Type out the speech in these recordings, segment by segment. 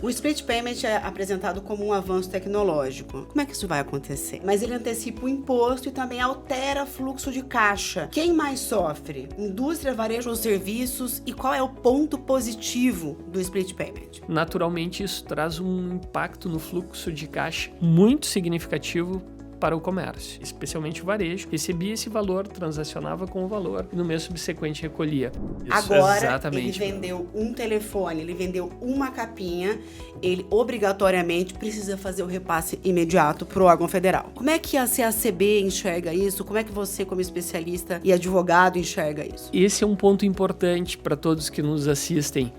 O split payment é apresentado como um avanço tecnológico. Como é que isso vai acontecer? Mas ele antecipa o imposto e também altera fluxo de caixa. Quem mais sofre? Indústria, varejo ou serviços? E qual é o ponto positivo do split payment? Naturalmente, isso traz um impacto no fluxo de caixa muito significativo para o comércio, especialmente o varejo. Recebia esse valor, transacionava com o valor e no mês subsequente recolhia. Agora, exatamente, ele vendeu um telefone, ele vendeu uma capinha, ele obrigatoriamente precisa fazer o repasse imediato para o órgão federal. Como é que a CACB enxerga isso? Como é que você, como especialista e advogado, enxerga isso? Esse é um ponto importante para todos que nos assistem.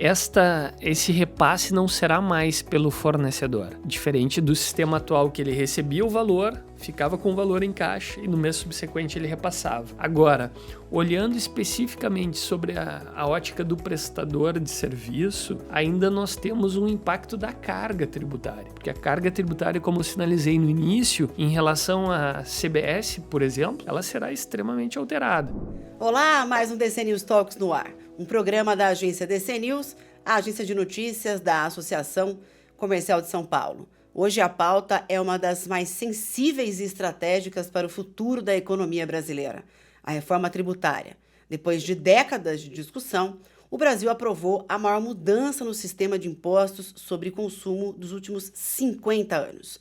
Esse repasse não será mais pelo fornecedor, diferente do sistema atual que ele recebia o valor, ficava com o valor em caixa e no mês subsequente ele repassava. Agora, olhando especificamente sobre a ótica do prestador de serviço, ainda nós temos um impacto da carga tributária, porque a carga tributária, como eu sinalizei no início, em relação à CBS, por exemplo, ela será extremamente alterada. Olá, mais um DC News Talks no ar, um programa da agência DC News, a agência de notícias da Associação Comercial de São Paulo. Hoje a pauta é uma das mais sensíveis e estratégicas para o futuro da economia brasileira, a reforma tributária. Depois de décadas de discussão, o Brasil aprovou a maior mudança no sistema de impostos sobre consumo dos últimos 50 anos.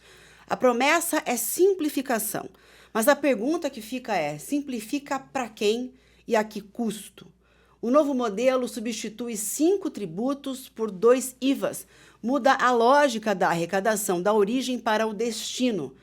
A promessa é simplificação, mas a pergunta que fica é: simplifica para quem e a que custo? O novo modelo substitui 5 tributos por 2 IVAs, muda a lógica da arrecadação da origem para o destino,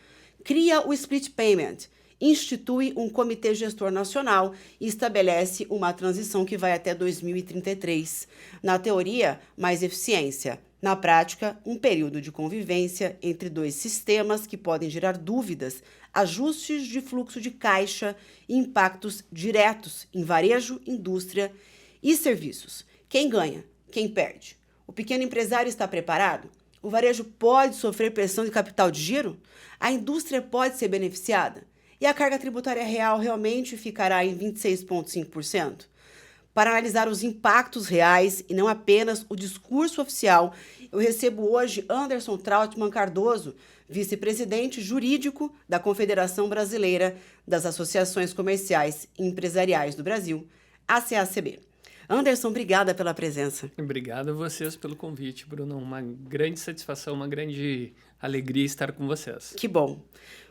cria o split payment, institui um comitê gestor nacional e estabelece uma transição que vai até 2033. Na teoria, mais eficiência. Na prática, um período de convivência entre dois sistemas que podem gerar dúvidas, ajustes de fluxo de caixa e impactos diretos em varejo, indústria e serviços. Quem ganha? Quem perde? O pequeno empresário está preparado? O varejo pode sofrer pressão de capital de giro? A indústria pode ser beneficiada? E a carga tributária real realmente ficará em 26,5%? Para analisar os impactos reais e não apenas o discurso oficial, eu recebo hoje Anderson Trautmann Cardoso, vice-presidente jurídico da Confederação Brasileira das Associações Comerciais e Empresariais do Brasil, a CACB. Anderson, obrigada pela presença. Obrigado a vocês pelo convite, Bruno. Uma grande satisfação, uma grande alegria estar com vocês. Que bom.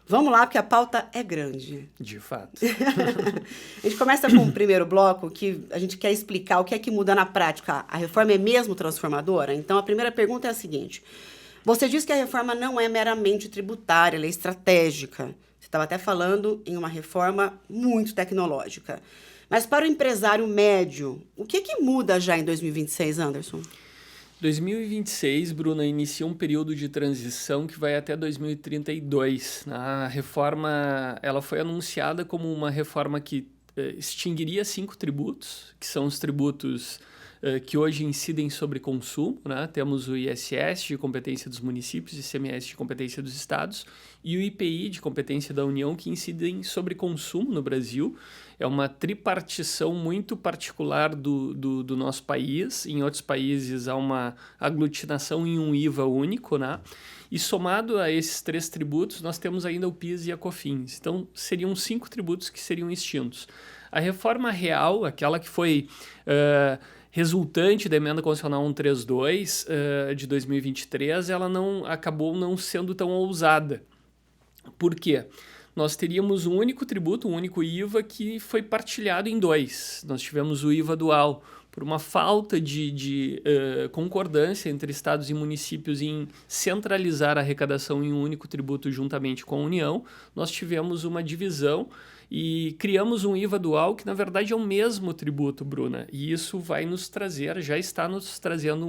Vamos lá, porque a pauta é grande. De fato. A gente começa com o primeiro bloco, que a gente quer explicar o que é que muda na prática. A reforma é mesmo transformadora? Então, a primeira pergunta é a seguinte. Você diz que a reforma não é meramente tributária, ela é estratégica. Você estava até falando em uma reforma muito tecnológica. Mas para o empresário médio, o que muda já em 2026, Anderson? 2026, Bruna, inicia um período de transição que vai até 2032. A reforma ela foi anunciada como uma reforma que extinguiria 5 tributos, que são os tributos que hoje incidem sobre consumo, né? Temos o ISS de competência dos municípios, ICMS de competência dos estados e o IPI de competência da União, que incidem sobre consumo no Brasil. É uma tripartição muito particular do nosso país. Em outros países há uma aglutinação em um IVA único, né? E somado a esses 3 tributos, nós temos ainda o PIS e a COFINS. Então, seriam 5 tributos que seriam extintos. A reforma real, aquela que foi resultante da emenda constitucional 132 de 2023, ela acabou não sendo tão ousada. Por quê? Nós teríamos um único tributo, um único IVA que foi partilhado em 2. Nós tivemos o IVA dual. Por uma falta de concordância entre estados e municípios em centralizar a arrecadação em um único tributo juntamente com a União, nós tivemos uma divisão e criamos um IVA dual que, na verdade, é o mesmo tributo, Bruna. E isso vai nos trazer, já está nos trazendo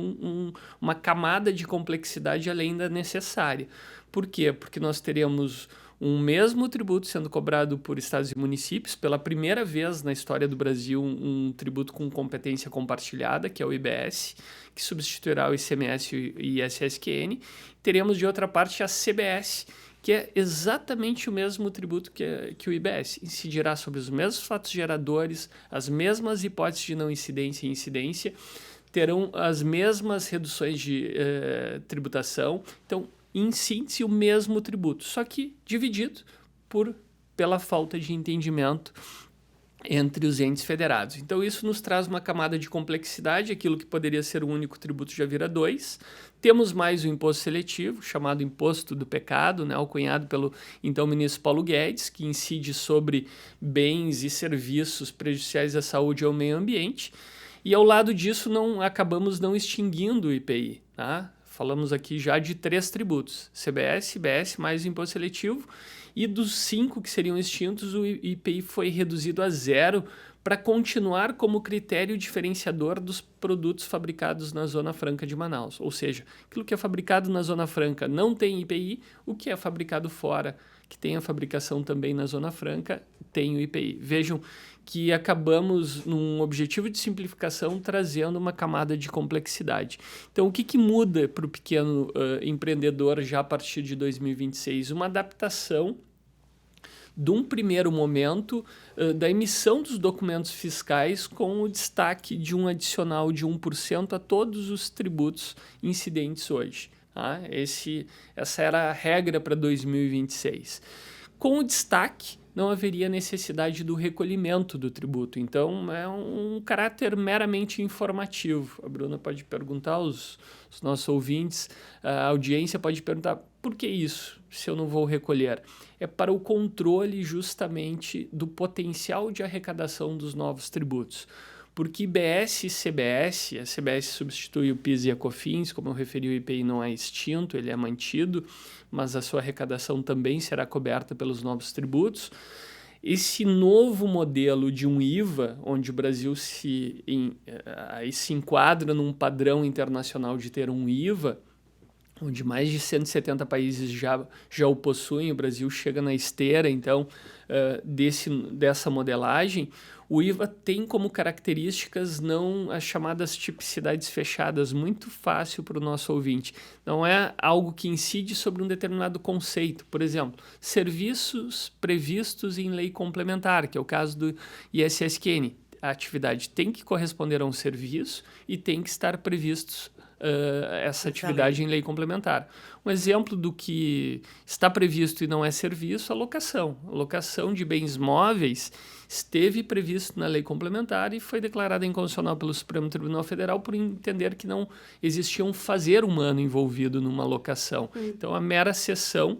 uma camada de complexidade além da necessária. Por quê? Porque nós teremos um mesmo tributo sendo cobrado por estados e municípios, pela primeira vez na história do Brasil, um tributo com competência compartilhada, que é o IBS, que substituirá o ICMS e ISSQN. Teremos, de outra parte, a CBS, que é exatamente o mesmo tributo que o IBS. Incidirá sobre os mesmos fatos geradores, as mesmas hipóteses de não incidência e incidência, terão as mesmas reduções de tributação. Então, em síntese, o mesmo tributo, só que dividido pela falta de entendimento entre os entes federados. Então, isso nos traz uma camada de complexidade, aquilo que poderia ser um único tributo já vira 2. Temos mais o imposto seletivo, chamado imposto do pecado, né, alcunhado pelo então ministro Paulo Guedes, que incide sobre bens e serviços prejudiciais à saúde e ao meio ambiente. E ao lado disso, acabamos não extinguindo o IPI. Tá? Falamos aqui já de 3 tributos, CBS, IBS, mais o imposto seletivo. E dos 5 que seriam extintos, o IPI foi reduzido a 0 para continuar como critério diferenciador dos produtos fabricados na Zona Franca de Manaus. Ou seja, aquilo que é fabricado na Zona Franca não tem IPI, o que é fabricado fora, que tem a fabricação também na Zona Franca, tem o IPI. Vejam que acabamos, num objetivo de simplificação, trazendo uma camada de complexidade. Então, o que muda para o pequeno empreendedor já a partir de 2026? Uma adaptação de um primeiro momento da emissão dos documentos fiscais com o destaque de um adicional de 1% a todos os tributos incidentes hoje. Tá? Essa era a regra para 2026. Com o destaque, não haveria necessidade do recolhimento do tributo. Então, é um caráter meramente informativo. A Bruna pode perguntar, os nossos ouvintes, a audiência pode perguntar, por que isso, se eu não vou recolher? É para o controle justamente do potencial de arrecadação dos novos tributos. Porque IBS e CBS, a CBS substitui o PIS e a COFINS, como eu referi, o IPI não é extinto, ele é mantido, mas a sua arrecadação também será coberta pelos novos tributos. Esse novo modelo de um IVA, onde o Brasil se enquadra num padrão internacional de ter um IVA, onde mais de 170 países já o possuem, o Brasil chega na esteira, então, dessa modelagem, o IVA tem como características as chamadas tipicidades fechadas, muito fácil para o nosso ouvinte. Não é algo que incide sobre um determinado conceito. Por exemplo, serviços previstos em lei complementar, que é o caso do ISSQN. A atividade tem que corresponder a um serviço e tem que estar previstos essa atividade em lei complementar. Um exemplo do que está previsto e não é serviço, a locação. A locação de bens móveis esteve previsto na lei complementar e foi declarada inconstitucional pelo Supremo Tribunal Federal por entender que não existia um fazer humano envolvido numa locação. Então, a mera cessão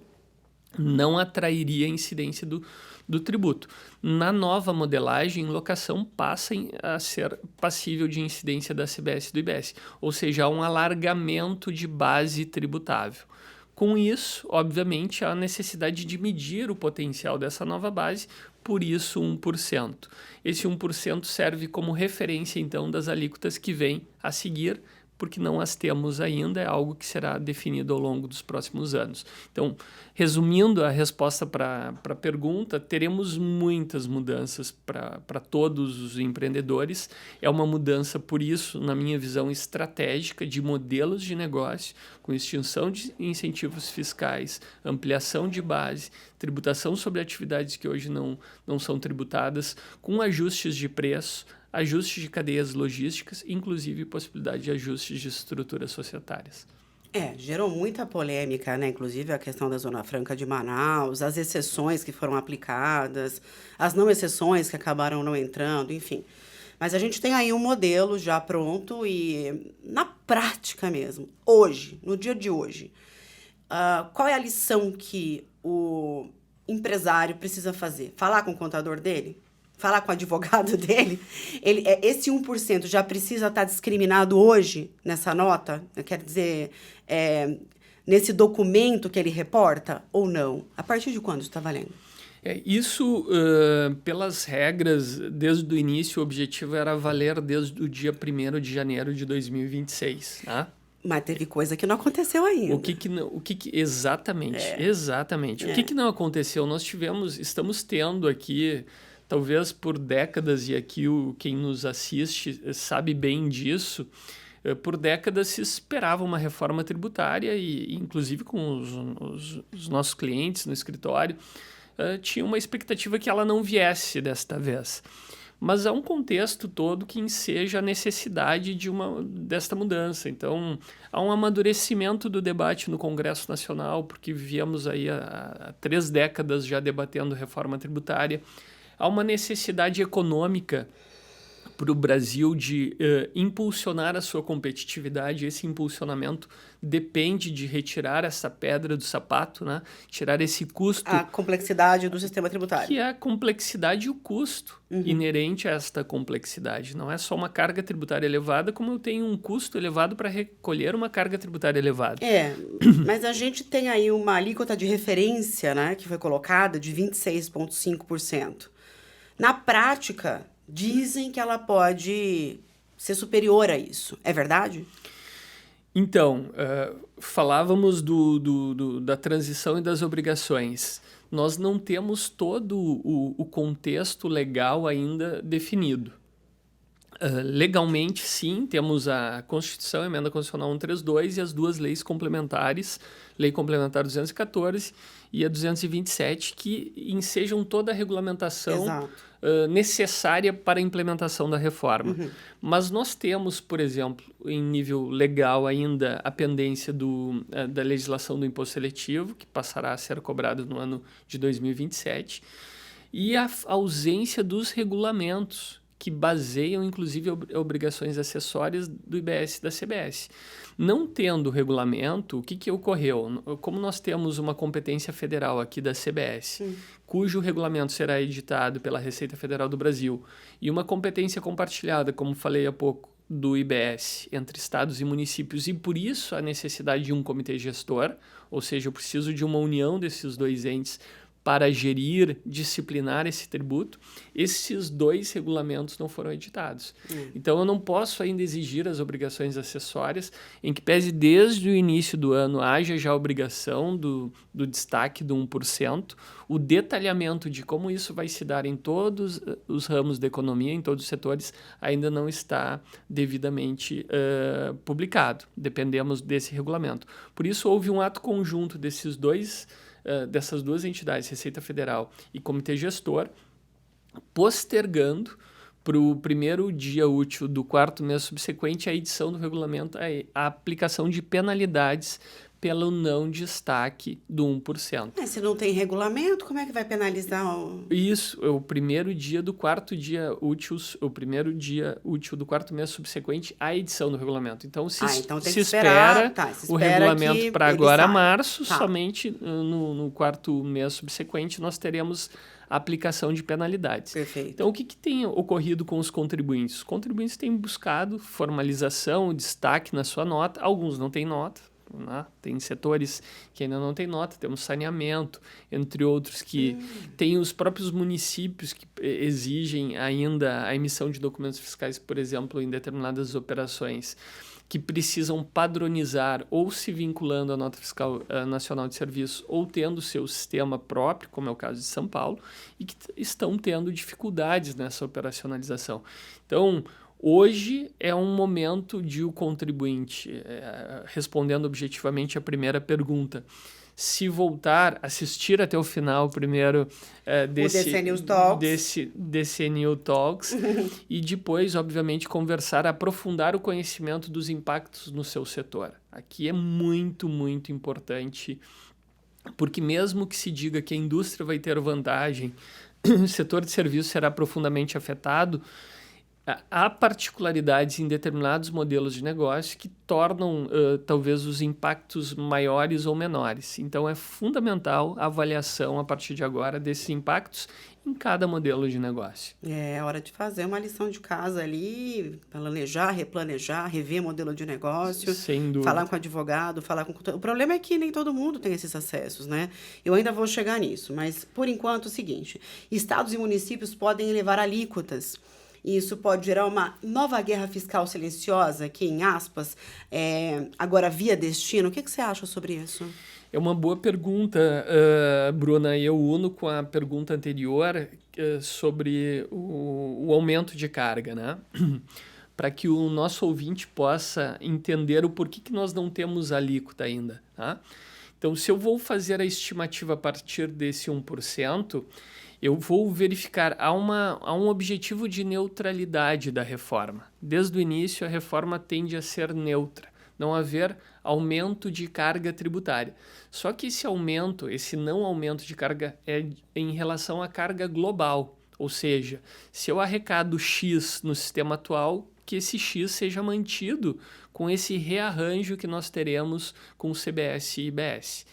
não atrairia a incidência do tributo. Na nova modelagem, locação passa a ser passível de incidência da CBS e do IBS, ou seja, há um alargamento de base tributável. Com isso, obviamente, há a necessidade de medir o potencial dessa nova base, por isso 1%. Esse 1% serve como referência, então, das alíquotas que vêm a seguir, porque não as temos ainda, é algo que será definido ao longo dos próximos anos. Então, resumindo a resposta para a pergunta, teremos muitas mudanças para todos os empreendedores. É uma mudança, por isso, na minha visão estratégica, de modelos de negócio, com extinção de incentivos fiscais, ampliação de base, tributação sobre atividades que hoje não são tributadas, com ajustes de preço, ajustes de cadeias logísticas, inclusive possibilidade de ajustes de estruturas societárias. Gerou muita polêmica, né? Inclusive a questão da Zona Franca de Manaus, as exceções que foram aplicadas, as não exceções que acabaram não entrando, enfim. Mas a gente tem aí um modelo já pronto e na prática mesmo, hoje, no dia de hoje, qual é a lição que o empresário precisa fazer? Falar com o contador dele? Falar com o advogado dele? Esse 1% já precisa estar discriminado hoje nessa nota? Quer dizer, nesse documento que ele reporta ou não? A partir de quando está valendo? Isso, pelas regras, desde o início, o objetivo era valer desde o dia 1º de janeiro de 2026, tá? Mas teve coisa que não aconteceu ainda. Exatamente. O que não aconteceu? Estamos tendo aqui, talvez por décadas, e aqui quem nos assiste sabe bem disso, por décadas se esperava uma reforma tributária e inclusive com os nossos clientes no escritório, tinha uma expectativa que ela não viesse desta vez. Mas há um contexto todo que enseja a necessidade desta mudança. Então, há um amadurecimento do debate no Congresso Nacional, porque viemos aí há 3 décadas já debatendo reforma tributária. Há uma necessidade econômica para o Brasil de impulsionar a sua competitividade. Esse impulsionamento depende de retirar essa pedra do sapato, né? Tirar esse custo. A complexidade do sistema tributário. Que é a complexidade e o custo inerente a esta complexidade. Não é só uma carga tributária elevada, como eu tenho um custo elevado para recolher uma carga tributária elevada. Mas a gente tem aí uma alíquota de referência, né, que foi colocada de 26,5%. Na prática, dizem que ela pode ser superior a isso. É verdade? Então, falávamos da transição e das obrigações. Nós não temos todo o contexto legal ainda definido. Legalmente, sim, temos a Constituição, a Emenda Constitucional 132 e as 2 leis complementares, Lei Complementar 214 e a 227, que ensejam toda a regulamentação necessária para a implementação da reforma. Mas nós temos, por exemplo, em nível legal ainda a pendência da legislação do imposto seletivo, que passará a ser cobrado no ano de 2027, e a ausência dos regulamentos que baseiam, inclusive, obrigações acessórias do IBS e da CBS. Não tendo regulamento, o que ocorreu? Como nós temos uma competência federal aqui da CBS, cujo regulamento será editado pela Receita Federal do Brasil, e uma competência compartilhada, como falei há pouco, do IBS entre estados e municípios, e por isso a necessidade de um comitê gestor, ou seja, eu preciso de uma união desses 2 entes para gerir, disciplinar esse tributo. Esses 2 regulamentos não foram editados. Então, eu não posso ainda exigir as obrigações acessórias, em que pese desde o início do ano haja já a obrigação do destaque do 1%, o detalhamento de como isso vai se dar em todos os ramos da economia, em todos os setores, ainda não está devidamente publicado. Dependemos desse regulamento. Por isso, houve um ato conjunto dessas 2 entidades, Receita Federal e Comitê Gestor, postergando para o primeiro dia útil do 4º mês subsequente à edição do regulamento a aplicação de penalidades pelo não destaque do 1%. Mas se não tem regulamento, como é que vai penalizar Isso, é o primeiro dia do 4º dia útil, o primeiro dia útil do 4º mês subsequente à edição do regulamento. Então, se espera o regulamento para agora, março, somente no 4º mês subsequente nós teremos a aplicação de penalidades. Perfeito. Então, o que tem ocorrido com os contribuintes? Os contribuintes têm buscado formalização, destaque na sua nota, alguns não têm nota. Tem setores que ainda não têm nota, temos saneamento, entre outros que tem os próprios municípios que exigem ainda a emissão de documentos fiscais, por exemplo, em determinadas operações, que precisam padronizar ou se vinculando à nota fiscal nacional de serviço ou tendo seu sistema próprio, como é o caso de São Paulo, e que estão tendo dificuldades nessa operacionalização. Então, hoje é um momento de o contribuinte, respondendo objetivamente a primeira pergunta, se voltar, assistir até o final primeiro desse DCNews Talks e depois, obviamente, conversar, aprofundar o conhecimento dos impactos no seu setor. Aqui é muito, muito importante, porque mesmo que se diga que a indústria vai ter vantagem, o setor de serviços será profundamente afetado. Há particularidades em determinados modelos de negócio que tornam, talvez, os impactos maiores ou menores. Então, é fundamental a avaliação, a partir de agora, desses impactos em cada modelo de negócio. É hora de fazer uma lição de casa ali, planejar, replanejar, rever modelo de negócio. Sem dúvida. Falar com advogado, falar com... O problema é que nem todo mundo tem esses acessos, né? Eu ainda vou chegar nisso, mas, por enquanto, é o seguinte. Estados e municípios podem elevar alíquotas. E isso pode gerar uma nova guerra fiscal silenciosa, que, em aspas, agora via destino. O que você acha sobre isso? É uma boa pergunta, Bruna. Eu uno com a pergunta anterior sobre o aumento de carga, né? Para que o nosso ouvinte possa entender o porquê que nós não temos alíquota ainda. Tá? Então, se eu vou fazer a estimativa a partir desse 1%, eu vou verificar, há um objetivo de neutralidade da reforma. Desde o início, a reforma tende a ser neutra, não haver aumento de carga tributária. Só que esse não aumento de carga é em relação à carga global, ou seja, se eu arrecado X no sistema atual, que esse X seja mantido com esse rearranjo que nós teremos com o CBS e IBS.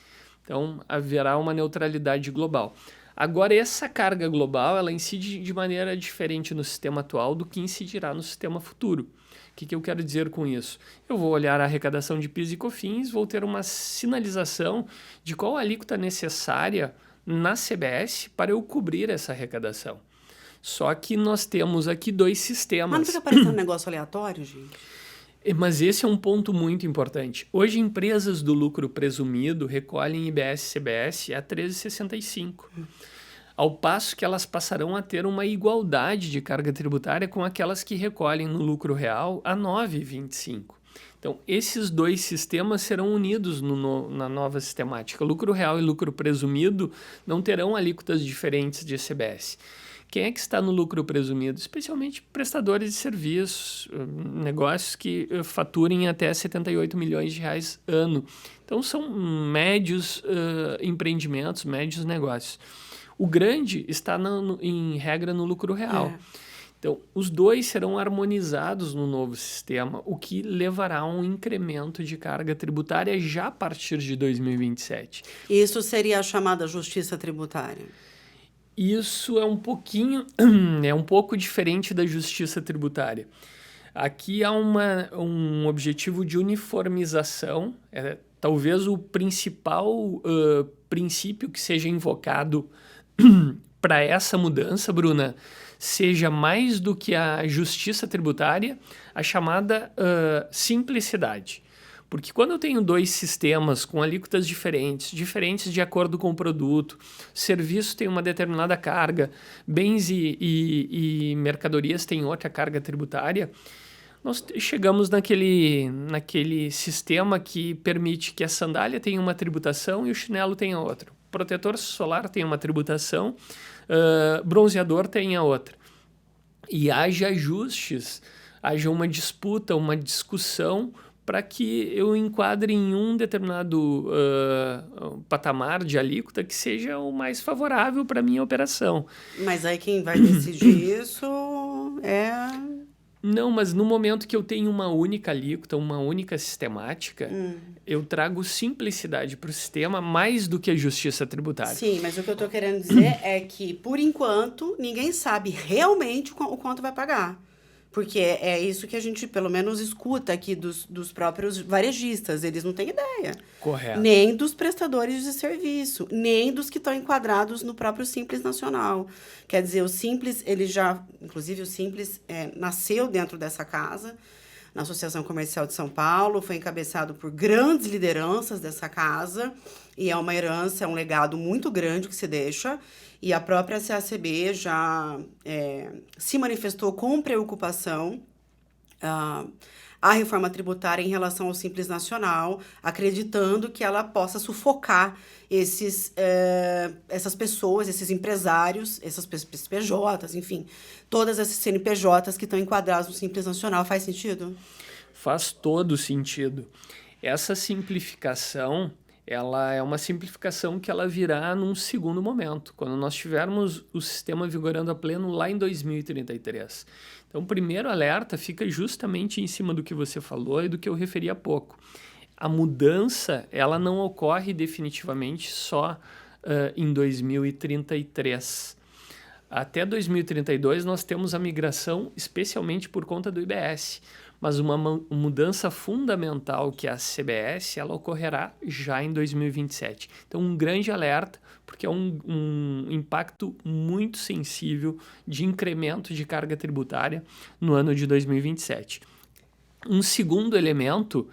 Então, haverá uma neutralidade global. Agora, essa carga global, ela incide de maneira diferente no sistema atual do que incidirá no sistema futuro. O que eu quero dizer com isso? Eu vou olhar a arrecadação de PIS e COFINS, vou ter uma sinalização de qual a alíquota necessária na CBS para eu cobrir essa arrecadação. Só que nós temos aqui dois sistemas. Mas não fica parecendo um negócio aleatório, gente? Mas esse é um ponto muito importante. Hoje, empresas do lucro presumido recolhem IBS e CBS a 13,65, ao passo que elas passarão a ter uma igualdade de carga tributária com aquelas que recolhem no lucro real a 9,25. Então, esses dois sistemas serão unidos na nova sistemática. Lucro real e lucro presumido não terão alíquotas diferentes de CBS. Quem é que está no lucro presumido? Especialmente prestadores de serviços, negócios que faturem até 78 milhões de reais ano. Então, são médios empreendimentos, médios negócios. O grande está, em regra, no lucro real. Então, os dois serão harmonizados no novo sistema, o que levará a um incremento de carga tributária já a partir de 2027. Isso seria a chamada justiça tributária? Isso é um pouco diferente da justiça tributária. Aqui há um objetivo de uniformização, talvez o principal princípio que seja invocado para essa mudança, Bruna, seja mais do que a justiça tributária, a chamada simplicidade. Porque quando eu tenho dois sistemas com alíquotas diferentes de acordo com o produto, serviço tem uma determinada carga, bens e mercadorias têm outra carga tributária, nós chegamos naquele sistema que permite que a sandália tenha uma tributação e o chinelo tenha outra. O protetor solar tem uma tributação, bronzeador tenha outra. E haja ajustes, haja uma disputa, uma discussão para que eu enquadre em um determinado patamar de alíquota que seja o mais favorável para a minha operação. Mas aí quem vai decidir isso é... Não, mas no momento que eu tenho uma única alíquota, uma única sistemática, eu trago simplicidade para o sistema mais do que a justiça tributária. Sim, mas o que eu estou querendo dizer é que, por enquanto, ninguém sabe realmente o quanto vai pagar. Porque é isso que a gente, pelo menos, escuta aqui dos próprios varejistas. Eles não têm ideia. Correto. Nem dos prestadores de serviço, nem dos que estão enquadrados no próprio Simples Nacional. Quer dizer, o Simples, inclusive o Simples nasceu dentro dessa casa, na Associação Comercial de São Paulo, foi encabeçado por grandes lideranças dessa casa, e é uma herança, é um legado muito grande que se deixa. E a própria CACB já se manifestou com preocupação à reforma tributária em relação ao Simples Nacional, acreditando que ela possa sufocar essas pessoas, esses empresários, essas PJs, enfim, todas essas CNPJs que estão enquadradas no Simples Nacional. Faz sentido? Faz todo sentido. Essa simplificação... ela é uma simplificação que ela virá num segundo momento, quando nós tivermos o sistema vigorando a pleno lá em 2033. Então, o primeiro alerta fica justamente em cima do que você falou e do que eu referi há pouco. A mudança, ela não ocorre definitivamente só em 2033. Até 2032, nós temos a migração, especialmente por conta do IBS. Mas uma mudança fundamental, que é a CBS, ela ocorrerá já em 2027. Então, um grande alerta, porque é um impacto muito sensível de incremento de carga tributária no ano de 2027. Um segundo elemento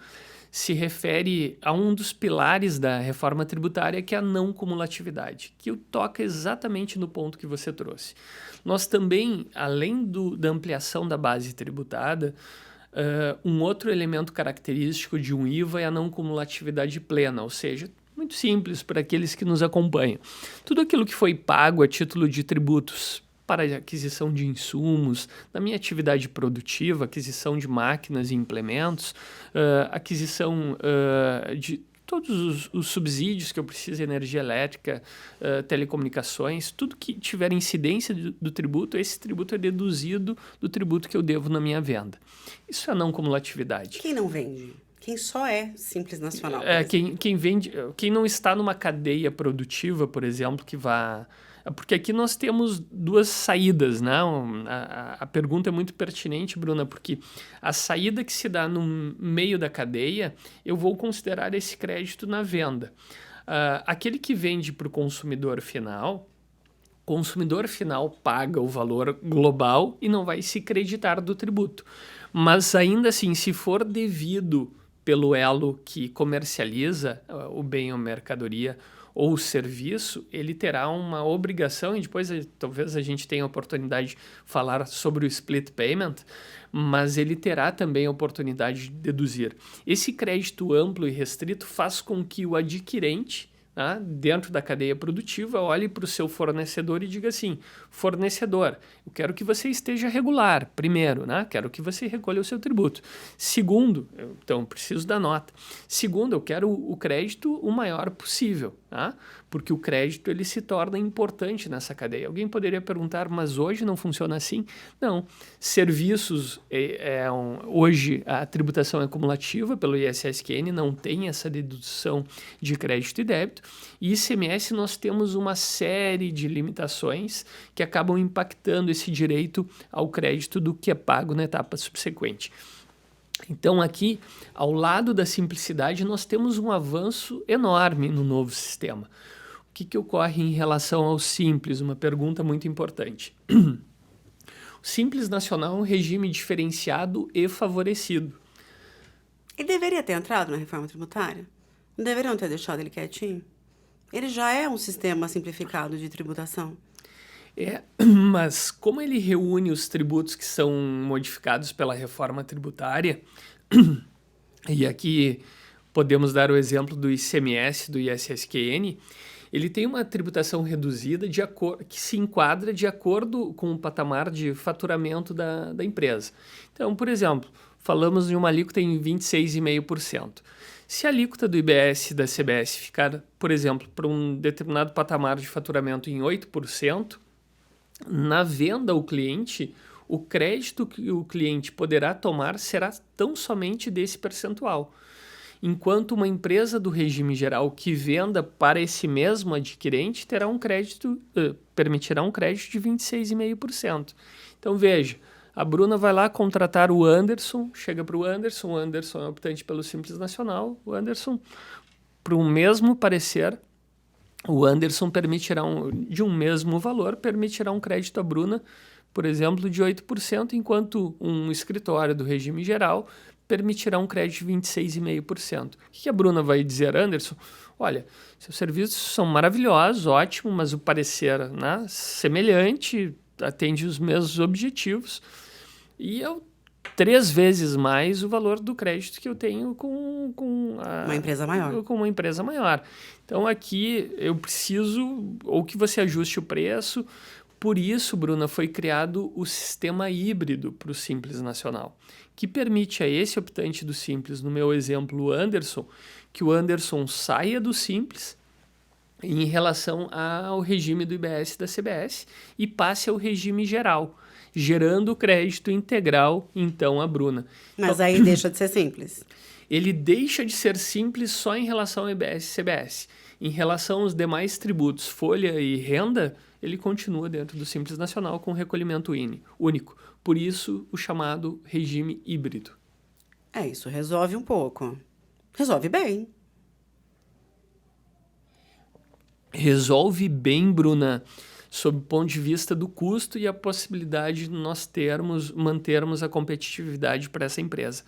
se refere a um dos pilares da reforma tributária, que é a não cumulatividade, que toca exatamente no ponto que você trouxe. Nós também, além da ampliação da base tributada, um outro elemento característico de um IVA é a não cumulatividade plena, ou seja, uma muito simples para aqueles que nos acompanham. Tudo aquilo que foi pago a título de tributos para a aquisição de insumos, na minha atividade produtiva, aquisição de máquinas e implementos, aquisição de todos os subsídios que eu preciso, energia elétrica, telecomunicações, tudo que tiver incidência do tributo, esse tributo é deduzido do tributo que eu devo na minha venda. Isso é não cumulatividade. Quem não vende? Quem só é Simples Nacional? Quem vende, quem não está numa cadeia produtiva, por exemplo, que vá... Porque aqui nós temos duas saídas, né? A pergunta é muito pertinente, Bruna, porque a saída que se dá no meio da cadeia, eu vou considerar esse crédito na venda. Aquele que vende para o consumidor final paga o valor global e não vai se creditar do tributo. Mas ainda assim, se for devido pelo elo que comercializa o bem ou mercadoria ou o serviço, ele terá uma obrigação, e depois talvez a gente tenha a oportunidade de falar sobre o split payment, mas ele terá também a oportunidade de deduzir. Esse crédito amplo e restrito faz com que o adquirente, dentro da cadeia produtiva, olhe para o seu fornecedor e diga assim: fornecedor, eu quero que você esteja regular, primeiro, quero que você recolha o seu tributo. Segundo, então preciso da nota. Segundo, eu quero o crédito o maior possível, porque o crédito ele se torna importante nessa cadeia. Alguém poderia perguntar, mas hoje não funciona assim? Não. Serviços, hoje a tributação é cumulativa pelo ISSQN, não tem essa dedução de crédito e débito. E ICMS nós temos uma série de limitações que acabam impactando esse direito ao crédito do que é pago na etapa subsequente. Então aqui, ao lado da simplicidade, nós temos um avanço enorme no novo sistema. O que ocorre em relação ao Simples? Uma pergunta muito importante. O Simples Nacional é um regime diferenciado e favorecido. E deveria ter entrado na reforma tributária? Não deveriam ter deixado ele quietinho? Ele já é um sistema simplificado de tributação. Mas como ele reúne os tributos que são modificados pela reforma tributária, e aqui podemos dar o exemplo do ICMS, do ISSQN, ele tem uma tributação reduzida que se enquadra de acordo com o patamar de faturamento da empresa. Então, por exemplo, falamos de uma alíquota em 26,5%. Se a alíquota do IBS e da CBS ficar, por exemplo, para um determinado patamar de faturamento em 8%, na venda ao cliente, o crédito que o cliente poderá tomar será tão somente desse percentual. Enquanto uma empresa do regime geral que venda para esse mesmo adquirente terá permitirá um crédito de 26,5%. Então veja, a Bruna vai lá contratar o Anderson, chega para o Anderson é optante pelo Simples Nacional, o Anderson, para o mesmo parecer, o Anderson permitirá de um mesmo valor, permitirá um crédito à Bruna, por exemplo, de 8%, enquanto um escritório do regime geral permitirá um crédito de 26,5%. O que a Bruna vai dizer, Anderson? Olha, seus serviços são maravilhosos, ótimo, mas o parecer semelhante, atende os mesmos objetivos, e eu 3 vezes mais o valor do crédito que eu tenho com uma empresa maior. Com uma empresa maior. Então, aqui eu preciso ou que você ajuste o preço. Por isso, Bruna, foi criado o sistema híbrido para o Simples Nacional, que permite a esse optante do Simples, no meu exemplo, o Anderson, que o Anderson saia do Simples em relação ao regime do IBS e da CBS e passe ao regime geral, gerando o crédito integral, então, à Bruna. Mas aí deixa de ser simples. Ele deixa de ser simples só em relação ao IBS e CBS. Em relação aos demais tributos, folha e renda, ele continua dentro do Simples Nacional com recolhimento único. Por isso, o chamado regime híbrido. Isso resolve um pouco. Resolve bem. Resolve bem, Bruna, sob o ponto de vista do custo e a possibilidade de nós mantermos a competitividade para essa empresa.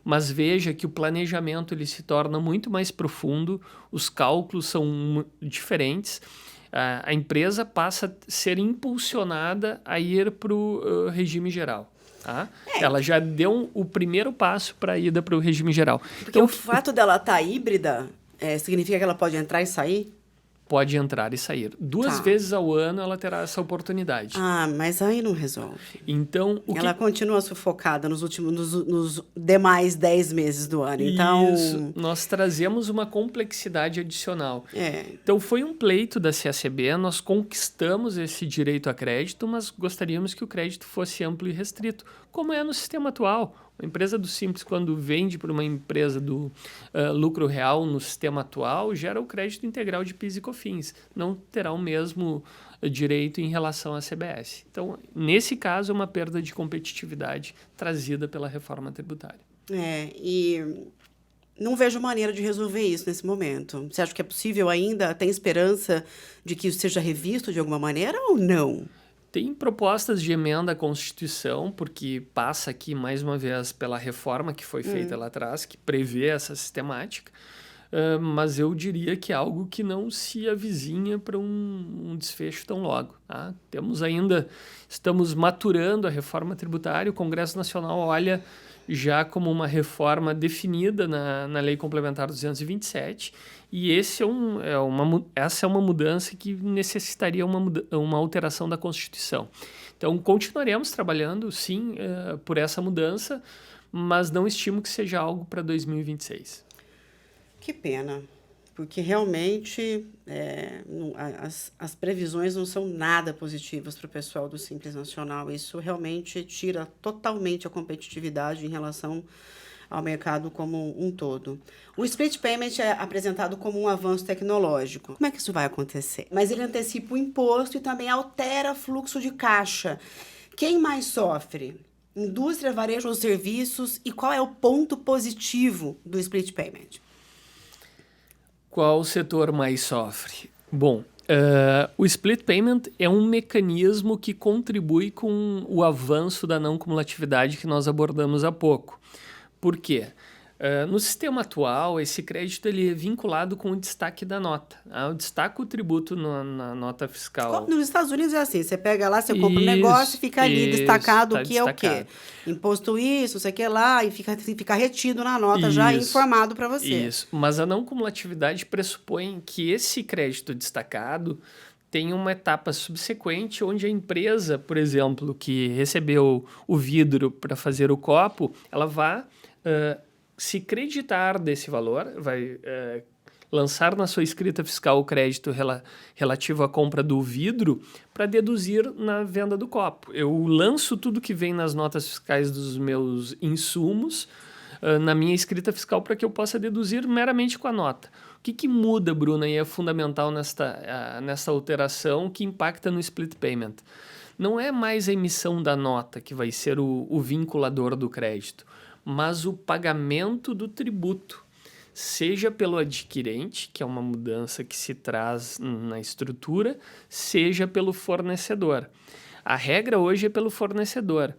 Mas veja que o planejamento ele se torna muito mais profundo, os cálculos são diferentes, a empresa passa a ser impulsionada a ir para o regime geral. Tá? Ela já deu o primeiro passo para a ida para o regime geral. Porque então, o fato dela estar híbrida significa que ela pode entrar e sair? Pode entrar e sair. 2 vezes ao ano ela terá essa oportunidade. Ah, mas aí não resolve. Então, ela continua sufocada nos demais 10 meses do ano. Então, isso, nós trazemos uma complexidade adicional. É. Então, foi um pleito da CACB, nós conquistamos esse direito a crédito, mas gostaríamos que o crédito fosse amplo e restrito, como é no sistema atual. A empresa do Simples, quando vende para uma empresa do lucro real no sistema atual, gera o crédito integral de PIS e COFINS. Não terá o mesmo direito em relação à CBS. Então, nesse caso, é uma perda de competitividade trazida pela reforma tributária. E não vejo maneira de resolver isso nesse momento. Você acha que é possível ainda? Tem esperança de que isso seja revisto de alguma maneira ou não? Tem propostas de emenda à Constituição, porque passa aqui, mais uma vez, pela reforma que foi feita lá atrás, que prevê essa sistemática, mas eu diria que é algo que não se avizinha para um desfecho tão logo. Tá? Estamos maturando a reforma tributária, o Congresso Nacional olha já como uma reforma definida na Lei Complementar 227, e essa é uma mudança que necessitaria uma alteração da Constituição. Então, continuaremos trabalhando, sim, por essa mudança, mas não estimo que seja algo para 2026. Que pena, porque realmente as previsões não são nada positivas para o pessoal do Simples Nacional. Isso realmente tira totalmente a competitividade em relação ao mercado como um todo. O split payment é apresentado como um avanço tecnológico. Como é que isso vai acontecer? Mas ele antecipa o imposto e também altera fluxo de caixa. Quem mais sofre? Indústria, varejo ou serviços? E qual é o ponto positivo do split payment? Qual setor mais sofre? Bom, o split payment é um mecanismo que contribui com o avanço da não cumulatividade que nós abordamos há pouco. Por quê? No sistema atual, esse crédito ele é vinculado com o destaque da nota. Eu destaco o tributo na nota fiscal. Nos Estados Unidos é assim, você pega lá, você compra um negócio e fica ali destacado o que é o quê. Imposto isso, sei que lá, e fica retido na nota já informado para você. Isso, mas a não cumulatividade pressupõe que esse crédito destacado tem uma etapa subsequente onde a empresa, por exemplo, que recebeu o vidro para fazer o copo, ela vai se creditar desse valor, vai lançar na sua escrita fiscal o crédito relativo à compra do vidro para deduzir na venda do copo. Eu lanço tudo que vem nas notas fiscais dos meus insumos na minha escrita fiscal para que eu possa deduzir meramente com a nota. O que muda, Bruna, e é fundamental nessa alteração que impacta no split payment? Não é mais a emissão da nota que vai ser o vinculador do crédito, mas o pagamento do tributo, seja pelo adquirente, que é uma mudança que se traz na estrutura, seja pelo fornecedor. A regra hoje é pelo fornecedor,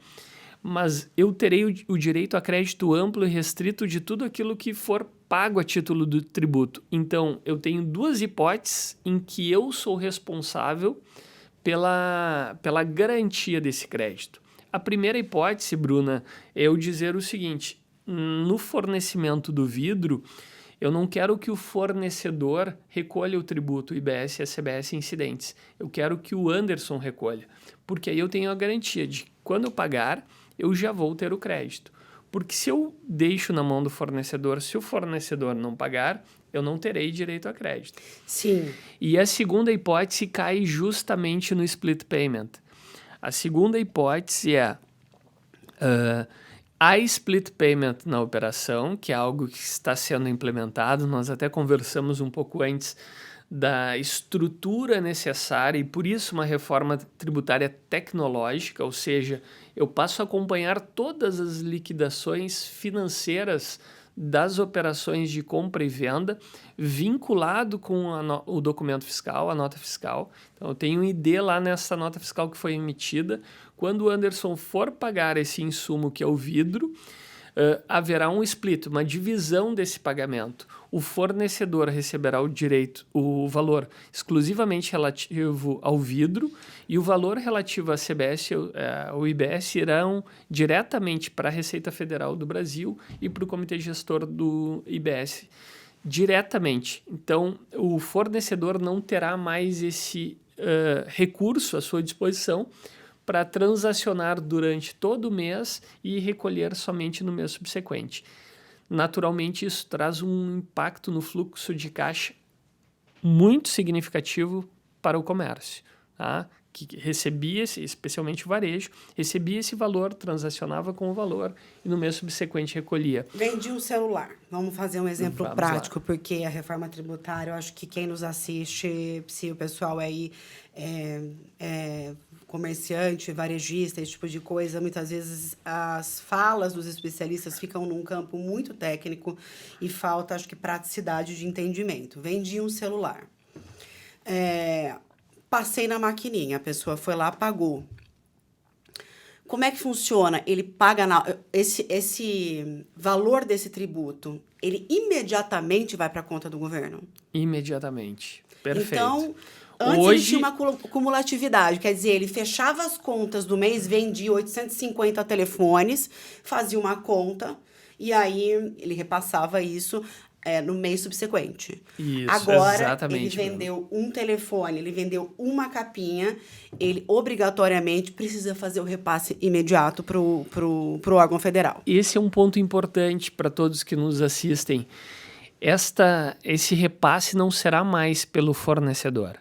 mas eu terei o direito a crédito amplo e restrito de tudo aquilo que for pago a título do tributo. Então, eu tenho 2 hipóteses em que eu sou responsável pela garantia desse crédito. A primeira hipótese, Bruna, é eu dizer o seguinte: no fornecimento do vidro, eu não quero que o fornecedor recolha o tributo IBS e a CBS incidentes. Eu quero que o Anderson recolha, porque aí eu tenho a garantia de que quando eu pagar, eu já vou ter o crédito. Porque se eu deixo na mão do fornecedor, se o fornecedor não pagar, eu não terei direito a crédito. Sim. E a segunda hipótese cai justamente no split payment. A segunda hipótese é a split payment na operação, que é algo que está sendo implementado. Nós até conversamos um pouco antes da estrutura necessária e, por isso, uma reforma tributária tecnológica, ou seja, eu passo a acompanhar todas as liquidações financeiras das operações de compra e venda, vinculado com o documento fiscal, a nota fiscal. Então, eu tenho um ID lá nessa nota fiscal que foi emitida. Quando o Anderson for pagar esse insumo, que é o vidro, haverá um split, uma divisão desse pagamento. O fornecedor receberá o valor exclusivamente relativo ao vidro, e o valor relativo à CBS ou IBS irão diretamente para a Receita Federal do Brasil e para o Comitê Gestor do IBS, diretamente. Então, o fornecedor não terá mais esse recurso à sua disposição para transacionar durante todo o mês e recolher somente no mês subsequente. Naturalmente, isso traz um impacto no fluxo de caixa muito significativo para o comércio, tá? Que recebia, especialmente o varejo, recebia esse valor, transacionava com o valor e no mês subsequente recolhia. Vendi um celular. Vamos fazer um exemplo Vamos prático, lá. porque a reforma tributária, eu acho que quem nos assiste, se o pessoal aí é comerciante, varejista, esse tipo de coisa, muitas vezes as falas dos especialistas ficam num campo muito técnico e falta, acho que, praticidade de entendimento. Vendi um celular. Passei na maquininha, a pessoa foi lá, pagou. Como é que funciona? Ele paga esse valor desse tributo, ele imediatamente vai para a conta do governo? Imediatamente. Perfeito. Então, antes Hoje, ele tinha uma cumulatividade, quer dizer, ele fechava as contas do mês, vendia 850 telefones, fazia uma conta e aí ele repassava isso no mês subsequente. Isso, Agora, exatamente, ele vendeu um telefone, ele vendeu uma capinha, ele obrigatoriamente precisa fazer o repasse imediato pro órgão federal. esse é um ponto importante para todos que nos assistem. Esse repasse não será mais pelo fornecedor.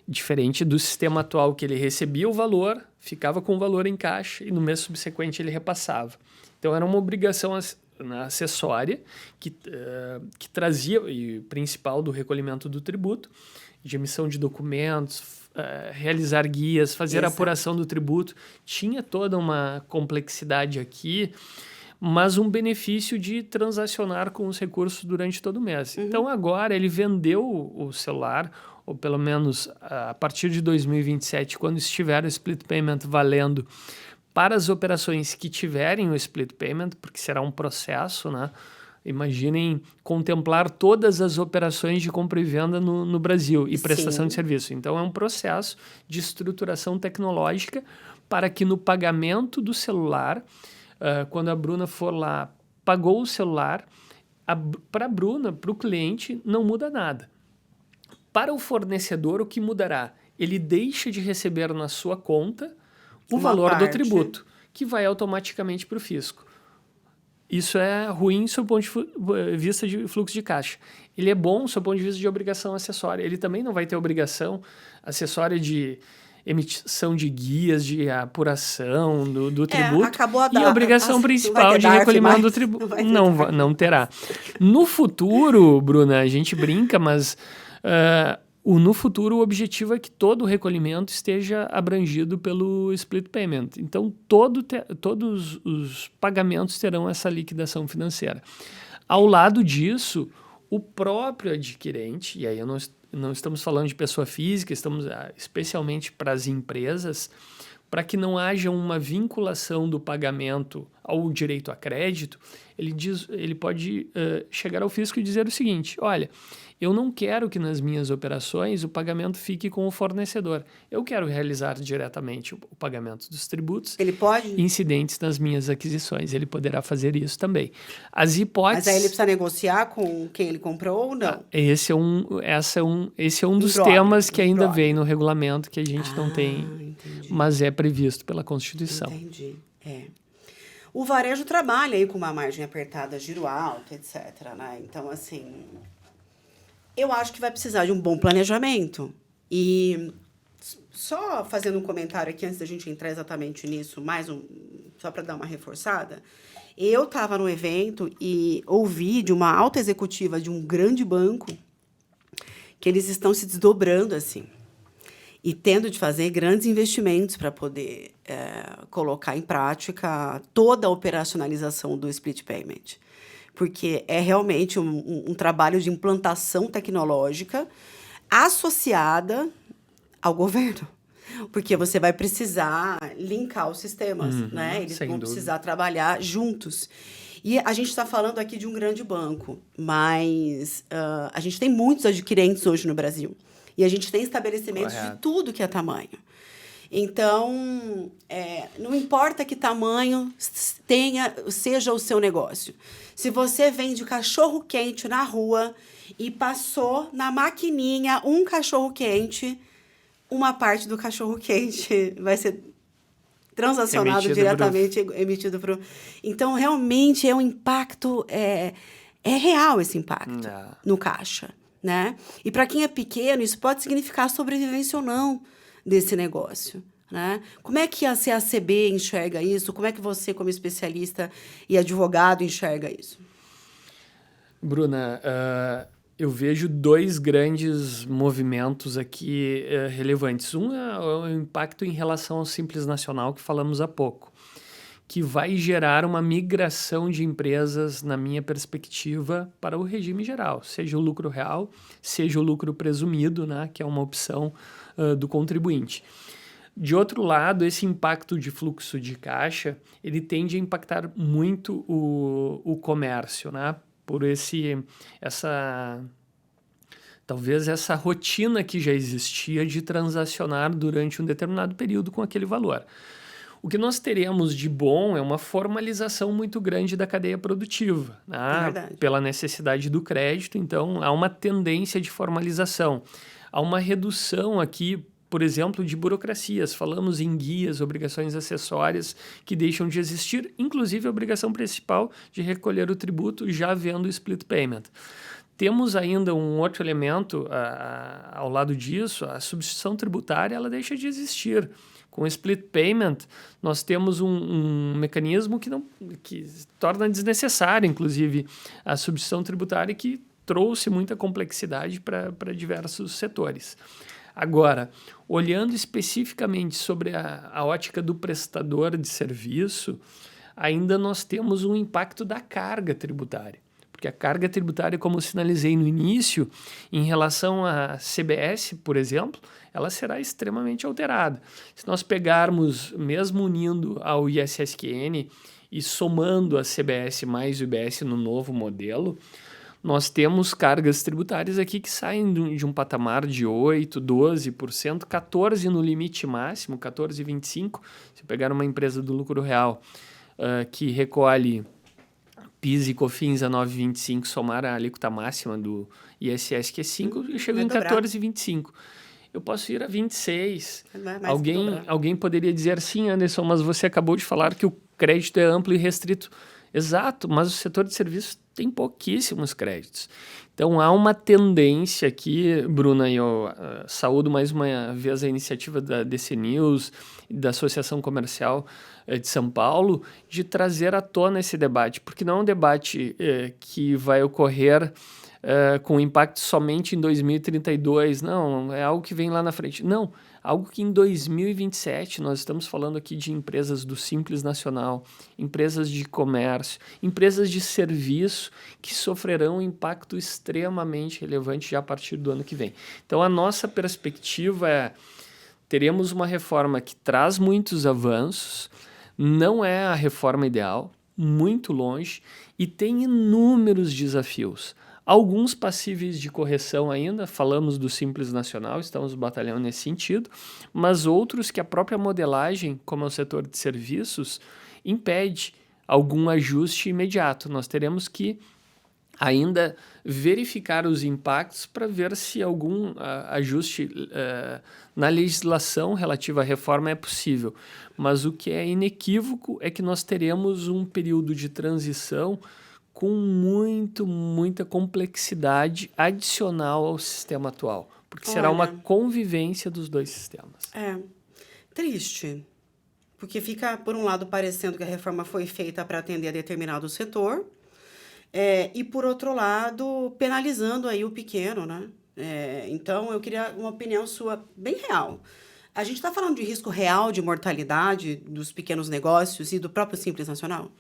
Diferente do sistema atual, que ele recebia o valor, ficava com o valor em caixa e no mês subsequente ele repassava. Então, era uma obrigação acessória que trazia, e principal do recolhimento do tributo, de emissão de documentos, realizar guias, fazer a apuração do tributo. Tinha toda uma complexidade aqui, mas um benefício de transacionar com os recursos durante todo o mês. Uhum. Então, agora, ele vendeu o celular, ou pelo menos a partir de 2027, quando estiver o split payment valendo para as operações que tiverem o split payment, porque será um processo, né? Imaginem contemplar todas as operações de compra e venda no Brasil e prestação Sim. de serviço. Então, é um processo de estruturação tecnológica para que no pagamento do celular, quando a Bruna for lá, pagou o celular, para a Bruna, para o cliente, não muda nada. Para o fornecedor, o que mudará? Ele deixa de receber na sua conta o valor do tributo, que vai automaticamente para o fisco. Isso é ruim sob o ponto de vista de fluxo de caixa. Ele é bom sob o ponto de vista de obrigação acessória. Ele também não vai ter obrigação acessória de emissão de guias, de apuração do tributo. Acabou a e a obrigação principal de recolhimento do tributo não terá. No futuro, Bruna, a gente brinca, mas no futuro o objetivo é que todo o recolhimento esteja abrangido pelo split payment. Então, todos os pagamentos terão essa liquidação financeira. Ao lado disso, o próprio adquirente, e aí não estamos falando de pessoa física, estamos especialmente para as empresas, para que não haja uma vinculação do pagamento ao direito a crédito, ele pode chegar ao fisco e dizer o seguinte: olha, eu não quero que nas minhas operações o pagamento fique com o fornecedor. Eu quero realizar diretamente o pagamento dos tributos incidentes nas minhas aquisições. Ele poderá fazer isso também. As hipóteses... Mas aí ele precisa negociar com quem ele comprou ou não? Esse é um dos temas que ainda vem no regulamento, que a gente não tem, entendi. Mas é previsto pela Constituição. Entendi. O varejo trabalha aí com uma margem apertada, giro alto, etc., né? Então, assim... eu acho que vai precisar de um bom planejamento. E só fazendo um comentário aqui, antes da gente entrar exatamente nisso, só para dar uma reforçada, eu estava no evento e ouvi de uma alta executiva de um grande banco que eles estão se desdobrando, assim, e tendo de fazer grandes investimentos para poder colocar em prática toda a operacionalização do split payment. Porque é realmente um trabalho de implantação tecnológica associada ao governo. Porque você vai precisar linkar os sistemas, né? Eles vão precisar trabalhar juntos. E a gente está falando aqui de um grande banco, mas a gente tem muitos adquirentes hoje no Brasil. E a gente tem estabelecimentos de tudo que é tamanho. Então, não importa que tamanho seja o seu negócio. Se você vende cachorro-quente na rua e passou na maquininha um cachorro-quente, uma parte do cachorro-quente vai ser transacionado diretamente, emitido para o... Então, realmente, é um impacto... É real esse impacto no caixa, né? E para quem é pequeno, isso pode significar sobrevivência ou não desse negócio, né? Como é que a CACB enxerga isso? Como é que você, como especialista e advogado, enxerga isso? Bruna, eu vejo dois grandes movimentos aqui relevantes. Um é o impacto em relação ao Simples Nacional, que falamos há pouco, que vai gerar uma migração de empresas, na minha perspectiva, para o regime geral, seja o lucro real, seja o lucro presumido, né, que é uma opção do contribuinte. De outro lado, esse impacto de fluxo de caixa, ele tende a impactar muito o comércio, né, por talvez essa rotina que já existia de transacionar durante um determinado período com aquele valor. O que nós teremos de bom é uma formalização muito grande da cadeia produtiva, né? Pela necessidade do crédito, então há uma tendência de formalização. Há uma redução aqui, por exemplo, de burocracias. Falamos em guias, obrigações acessórias que deixam de existir, inclusive a obrigação principal de recolher o tributo já havendo o split payment. Temos ainda um outro elemento ao lado disso, a substituição tributária ela deixa de existir. Com o split payment, nós temos um mecanismo que torna desnecessário, inclusive, a substituição tributária que trouxe muita complexidade para diversos setores. Agora, olhando especificamente sobre a ótica do prestador de serviço, ainda nós temos um impacto da carga tributária. Porque a carga tributária, como eu sinalizei no início, em relação à CBS, por exemplo, ela será extremamente alterada. Se nós pegarmos, mesmo unindo ao ISSQN e somando a CBS mais o IBS no novo modelo, nós temos cargas tributárias aqui que saem de um patamar de 8%, 12%, 14% no limite máximo, 14,25%. Se pegar uma empresa do lucro real que recolhe PIS e COFINS a 9,25, somar a alíquota máxima do ISS, que é 5%, eu chego em 14,25%. Eu posso ir a 26%. Alguém poderia dizer, sim, Anderson, mas você acabou de falar que o crédito é amplo e restrito. Exato, mas o setor de serviços tem pouquíssimos créditos. Então, há uma tendência aqui, Bruna, e eu saúdo mais uma vez a iniciativa da DC News e da Associação Comercial de São Paulo, de trazer à tona esse debate, porque não é um debate que vai ocorrer com impacto somente em 2032, não, é algo que vem lá na frente. Não, algo que em 2027, nós estamos falando aqui de empresas do Simples Nacional, empresas de comércio, empresas de serviço que sofrerão um impacto extremamente relevante já a partir do ano que vem. Então, a nossa perspectiva é, teremos uma reforma que traz muitos avanços, não é a reforma ideal, muito longe, e tem inúmeros desafios. Alguns passíveis de correção ainda, falamos do Simples Nacional, estamos batalhando nesse sentido, mas outros que a própria modelagem, como é o setor de serviços, impede algum ajuste imediato. Nós teremos que ainda verificar os impactos para ver se algum ajuste na legislação relativa à reforma é possível. Mas o que é inequívoco é que nós teremos um período de transição com muita complexidade adicional ao sistema atual, porque será uma convivência dos dois sistemas. Triste, porque fica, por um lado, parecendo que a reforma foi feita para atender a determinado setor, e, por outro lado, penalizando aí o pequeno, né? Então, eu queria uma opinião sua bem real. A gente está falando de risco real de mortalidade dos pequenos negócios e do próprio Simples Nacional?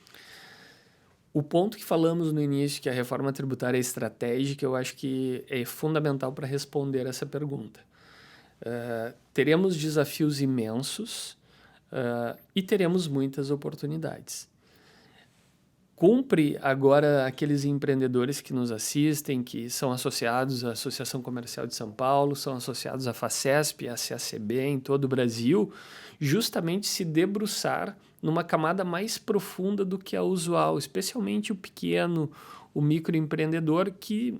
O ponto que falamos no início, que a reforma tributária é estratégica, eu acho que é fundamental para responder essa pergunta. Teremos desafios imensos e teremos muitas oportunidades. cumpre agora aqueles empreendedores que nos assistem, que são associados à Associação Comercial de São Paulo, são associados à FACESP, à CACB em todo o Brasil, justamente se debruçar numa camada mais profunda do que a usual, especialmente o pequeno, o microempreendedor que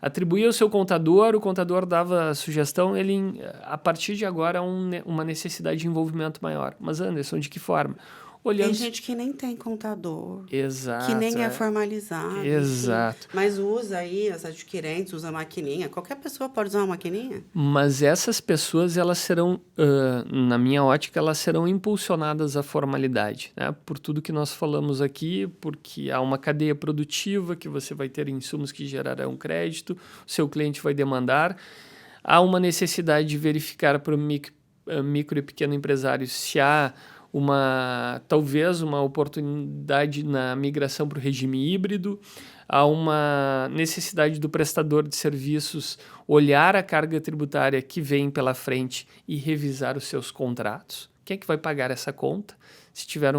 atribuía ao seu contador, o contador dava a sugestão, ele, a partir de agora, uma necessidade de envolvimento maior. Mas, Anderson, de que forma? Tem gente que nem tem contador. Exato. Que nem é formalizado. Exato. Enfim. Mas usa aí, as adquirentes, usa maquininha. Qualquer pessoa pode usar uma maquininha. Mas essas pessoas, elas serão, na minha ótica, elas serão impulsionadas à formalidade, né? Por tudo que nós falamos aqui, porque há uma cadeia produtiva que você vai ter insumos que gerarão crédito, o seu cliente vai demandar. Há uma necessidade de verificar para o micro e pequeno empresário se há talvez uma oportunidade na migração para o regime híbrido, há uma necessidade do prestador de serviços olhar a carga tributária que vem pela frente e revisar os seus contratos. Quem é que vai pagar essa conta? Se tiver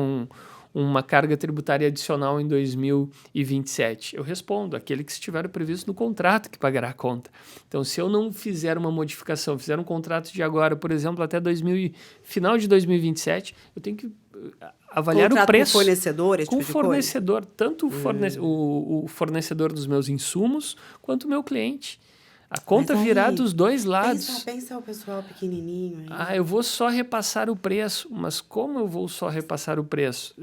uma carga tributária adicional em 2027? Eu respondo, aquele que estiver previsto no contrato que pagará a conta. Então, se eu não fizer uma modificação, fizer um contrato de agora, por exemplo, até final de 2027, eu tenho que avaliar contrato o preço. Com fornecedor, esse tipo de fornecedor, tanto o fornecedor dos meus insumos, quanto o meu cliente. A conta virá dos dois lados. Pensa o pessoal pequenininho. Aí. Eu vou só repassar o preço. Mas como eu vou só repassar o preço?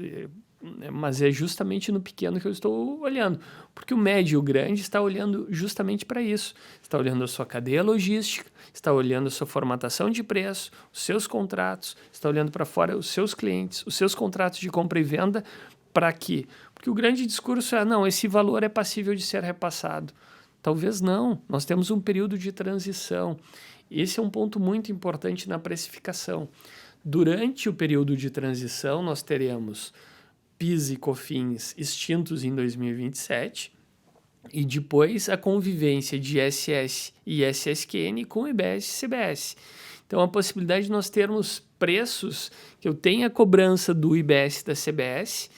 Mas é justamente no pequeno que eu estou olhando. Porque o médio e o grande está olhando justamente para isso. Está olhando a sua cadeia logística, está olhando a sua formatação de preço, os seus contratos, está olhando para fora os seus clientes, os seus contratos de compra e venda. Para quê? Porque o grande discurso é, não, esse valor é passível de ser repassado. Talvez não. Nós temos um período de transição. Esse é um ponto muito importante na precificação. Durante o período de transição, nós teremos PIS e COFINS extintos em 2027 e depois a convivência de ISS e ISSQN com IBS e CBS. Então, a possibilidade de nós termos preços que eu tenha a cobrança do IBS e da CBS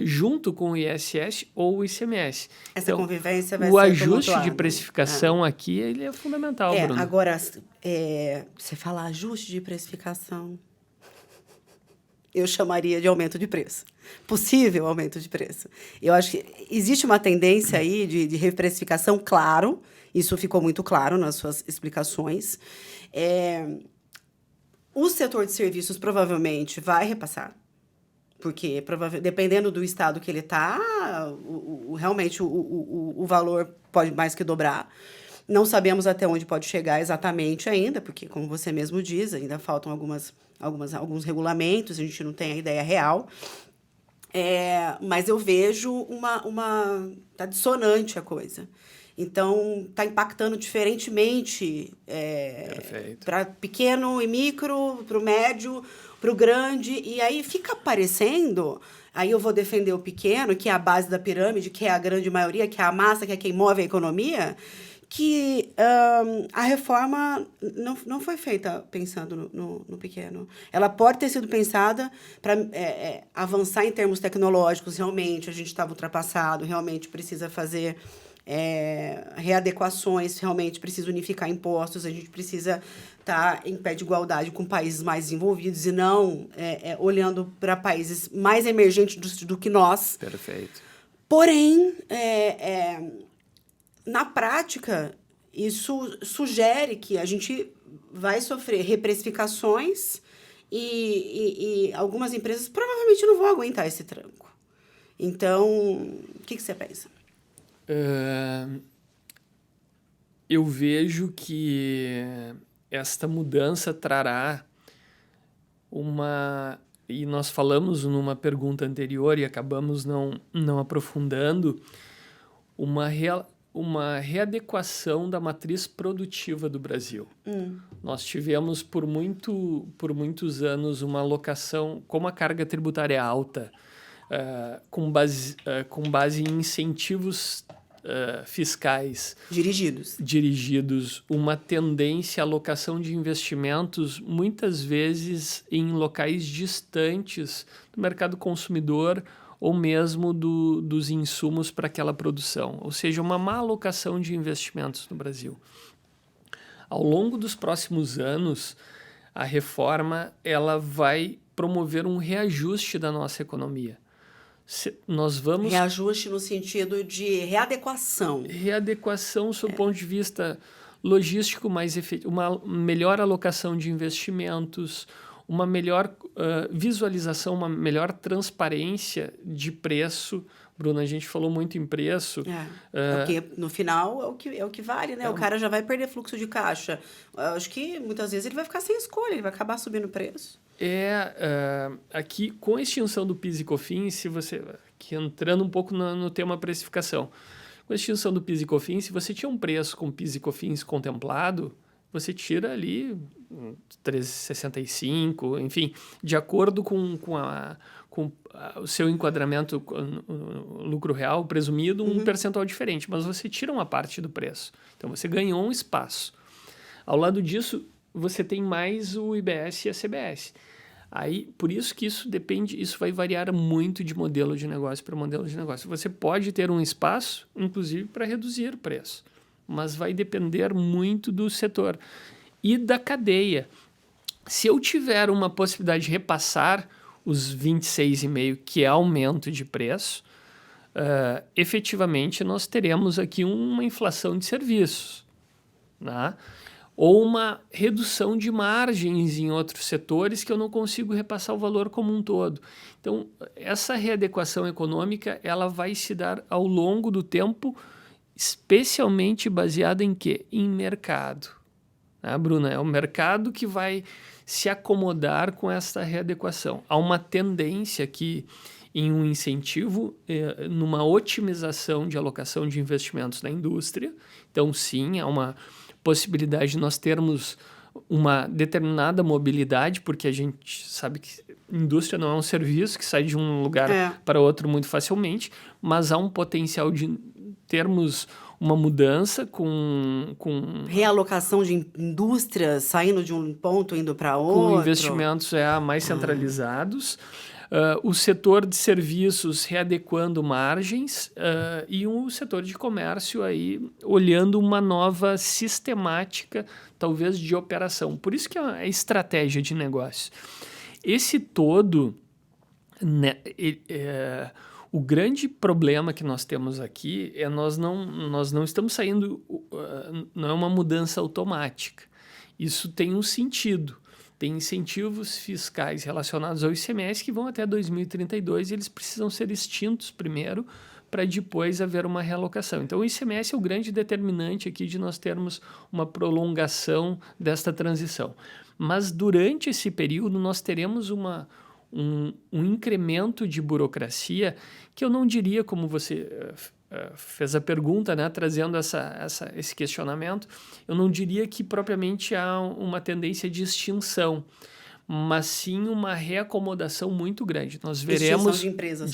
junto com o ISS ou o ICMS. Essa convivência vai ser tumultuada. O ajuste de precificação aqui ele é fundamental, Bruno. Agora, você fala ajuste de precificação, eu chamaria de aumento de preço. Possível aumento de preço. Eu acho que existe uma tendência aí de reprecificação, claro, isso ficou muito claro nas suas explicações. O setor de serviços provavelmente vai repassar, porque dependendo do estado que ele está, realmente o valor pode mais que dobrar. Não sabemos até onde pode chegar exatamente ainda, porque, como você mesmo diz, ainda faltam alguns regulamentos, a gente não tem a ideia real. Mas eu vejo tá dissonante a coisa. Então, está impactando diferentemente para pequeno e micro, para o médio, para o grande, e aí fica parecendo, aí eu vou defender o pequeno, que é a base da pirâmide, que é a grande maioria, que é a massa, que é quem move a economia, que a reforma não foi feita pensando no pequeno. Ela pode ter sido pensada para avançar em termos tecnológicos, realmente, a gente estava ultrapassado, realmente precisa fazer readequações, realmente precisa unificar impostos, a gente precisa estar em pé de igualdade com países mais desenvolvidos e não olhando para países mais emergentes do que nós. Perfeito. Porém, na prática, isso sugere que a gente vai sofrer reprecificações e algumas empresas provavelmente não vão aguentar esse tranco. Então, o que você pensa? Eu vejo que esta mudança trará e nós falamos numa pergunta anterior e acabamos não aprofundando, uma readequação da matriz produtiva do Brasil. Nós tivemos por muitos anos uma alocação, como a carga tributária é alta, com base em incentivos fiscais dirigidos, uma tendência à alocação de investimentos, muitas vezes em locais distantes do mercado consumidor ou mesmo dos insumos para aquela produção, ou seja, uma má alocação de investimentos no Brasil. Ao longo dos próximos anos, a reforma ela vai promover um reajuste da nossa economia. Nós vamos... Reajuste no sentido de readequação. Readequação sob o ponto de vista logístico mais efetivo, uma melhor alocação de investimentos, uma melhor visualização, uma melhor transparência de preço. Bruna, a gente falou muito em preço. Porque no final é o que vale, né? O cara já vai perder fluxo de caixa. Acho que muitas vezes ele vai ficar sem escolha, ele vai acabar subindo o preço. Aqui, com a extinção do PIS e COFINS, se você, aqui entrando um pouco no tema precificação, com a extinção do PIS e COFINS, se você tinha um preço com PIS e COFINS contemplado, você tira ali 13,65, enfim, de acordo com o seu enquadramento no lucro real presumido, um percentual diferente, mas você tira uma parte do preço. Então, você ganhou um espaço. Ao lado disso, você tem mais o IBS e a CBS. Aí, por isso que isso vai variar muito de modelo de negócio para modelo de negócio. Você pode ter um espaço, inclusive, para reduzir o preço, mas vai depender muito do setor e da cadeia. Se eu tiver uma possibilidade de repassar os 26,5%, que é aumento de preço, efetivamente nós teremos aqui uma inflação de serviços, né? Ou uma redução de margens em outros setores que eu não consigo repassar o valor como um todo. Então, essa readequação econômica ela vai se dar ao longo do tempo, especialmente baseada em quê? Em mercado. Né, Bruna? É o mercado que vai se acomodar com essa readequação. Há uma tendência aqui em um incentivo, numa otimização de alocação de investimentos na indústria. Então, sim, há uma possibilidade de nós termos uma determinada mobilidade, porque a gente sabe que indústria não é um serviço que sai de um lugar para outro muito facilmente, mas há um potencial de termos uma mudança com realocação de indústrias, saindo de um ponto, indo para outro. Com investimentos mais centralizados. O setor de serviços readequando margens e o setor de comércio aí olhando uma nova sistemática, talvez, de operação. Por isso que é a estratégia de negócio. Esse todo, né, o grande problema que nós temos aqui é nós não estamos saindo, não é uma mudança automática. Isso tem um sentido. Tem incentivos fiscais relacionados ao ICMS que vão até 2032 e eles precisam ser extintos primeiro para depois haver uma realocação. Então, o ICMS é o grande determinante aqui de nós termos uma prolongação desta transição. Mas, durante esse período, nós teremos um incremento de burocracia que eu não diria, como você fez a pergunta, né, trazendo esse questionamento, eu não diria que propriamente há uma tendência de extinção, mas sim uma reacomodação muito grande. Nós veremos de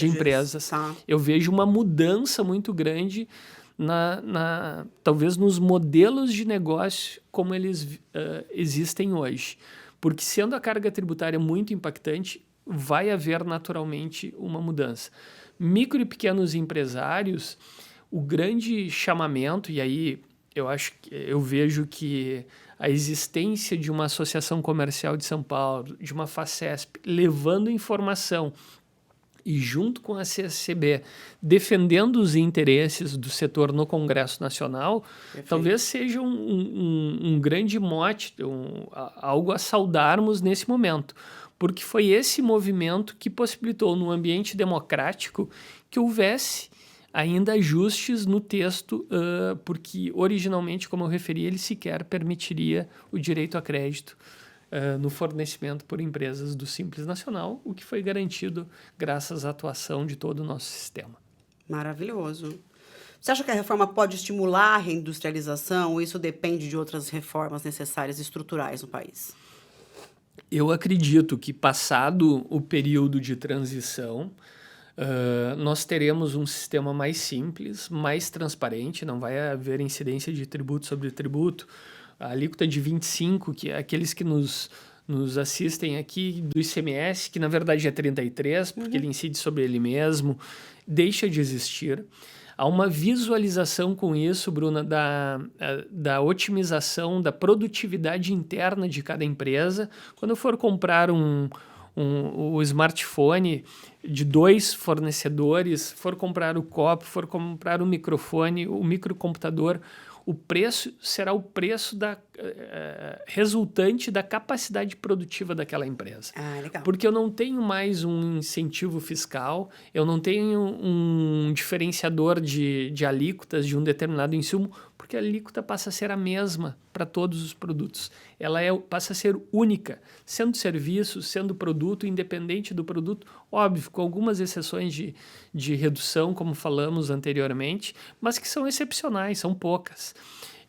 empresas. Tá. Eu vejo uma mudança muito grande talvez nos modelos de negócio como eles existem hoje. Porque sendo a carga tributária muito impactante, vai haver naturalmente uma mudança. Micro e pequenos empresários, o grande chamamento, e aí eu vejo que a existência de uma associação comercial de São Paulo, de uma FACESP, levando informação e junto com a CSCB, defendendo os interesses do setor no Congresso Nacional, perfeito, talvez seja um grande mote, algo a saudarmos nesse momento. Porque foi esse movimento que possibilitou, no ambiente democrático, que houvesse ainda ajustes no texto, porque originalmente, como eu referi, ele sequer permitiria o direito a crédito no fornecimento por empresas do Simples Nacional, o que foi garantido graças à atuação de todo o nosso sistema. Maravilhoso. Você acha que a reforma pode estimular a reindustrialização ou isso depende de outras reformas necessárias estruturais no país? Eu acredito que, passado o período de transição, nós teremos um sistema mais simples, mais transparente, não vai haver incidência de tributo sobre tributo. A alíquota de 25%, que é aqueles que nos nos assistem aqui do ICMS, que na verdade é 33%, porque ele incide sobre ele mesmo, deixa de existir. Há uma visualização com isso, Bruna, da otimização da produtividade interna de cada empresa. Quando eu for comprar o smartphone de 2 fornecedores, for comprar o copo, for comprar o microfone, o microcomputador, o preço será o preço resultante da capacidade produtiva daquela empresa. Ah, legal. Porque eu não tenho mais um incentivo fiscal, eu não tenho um diferenciador de alíquotas de um determinado insumo, porque a alíquota passa a ser a mesma para todos os produtos. Ela passa a ser única, sendo serviço, sendo produto, independente do produto, óbvio, com algumas exceções de redução, como falamos anteriormente, mas que são excepcionais, são poucas.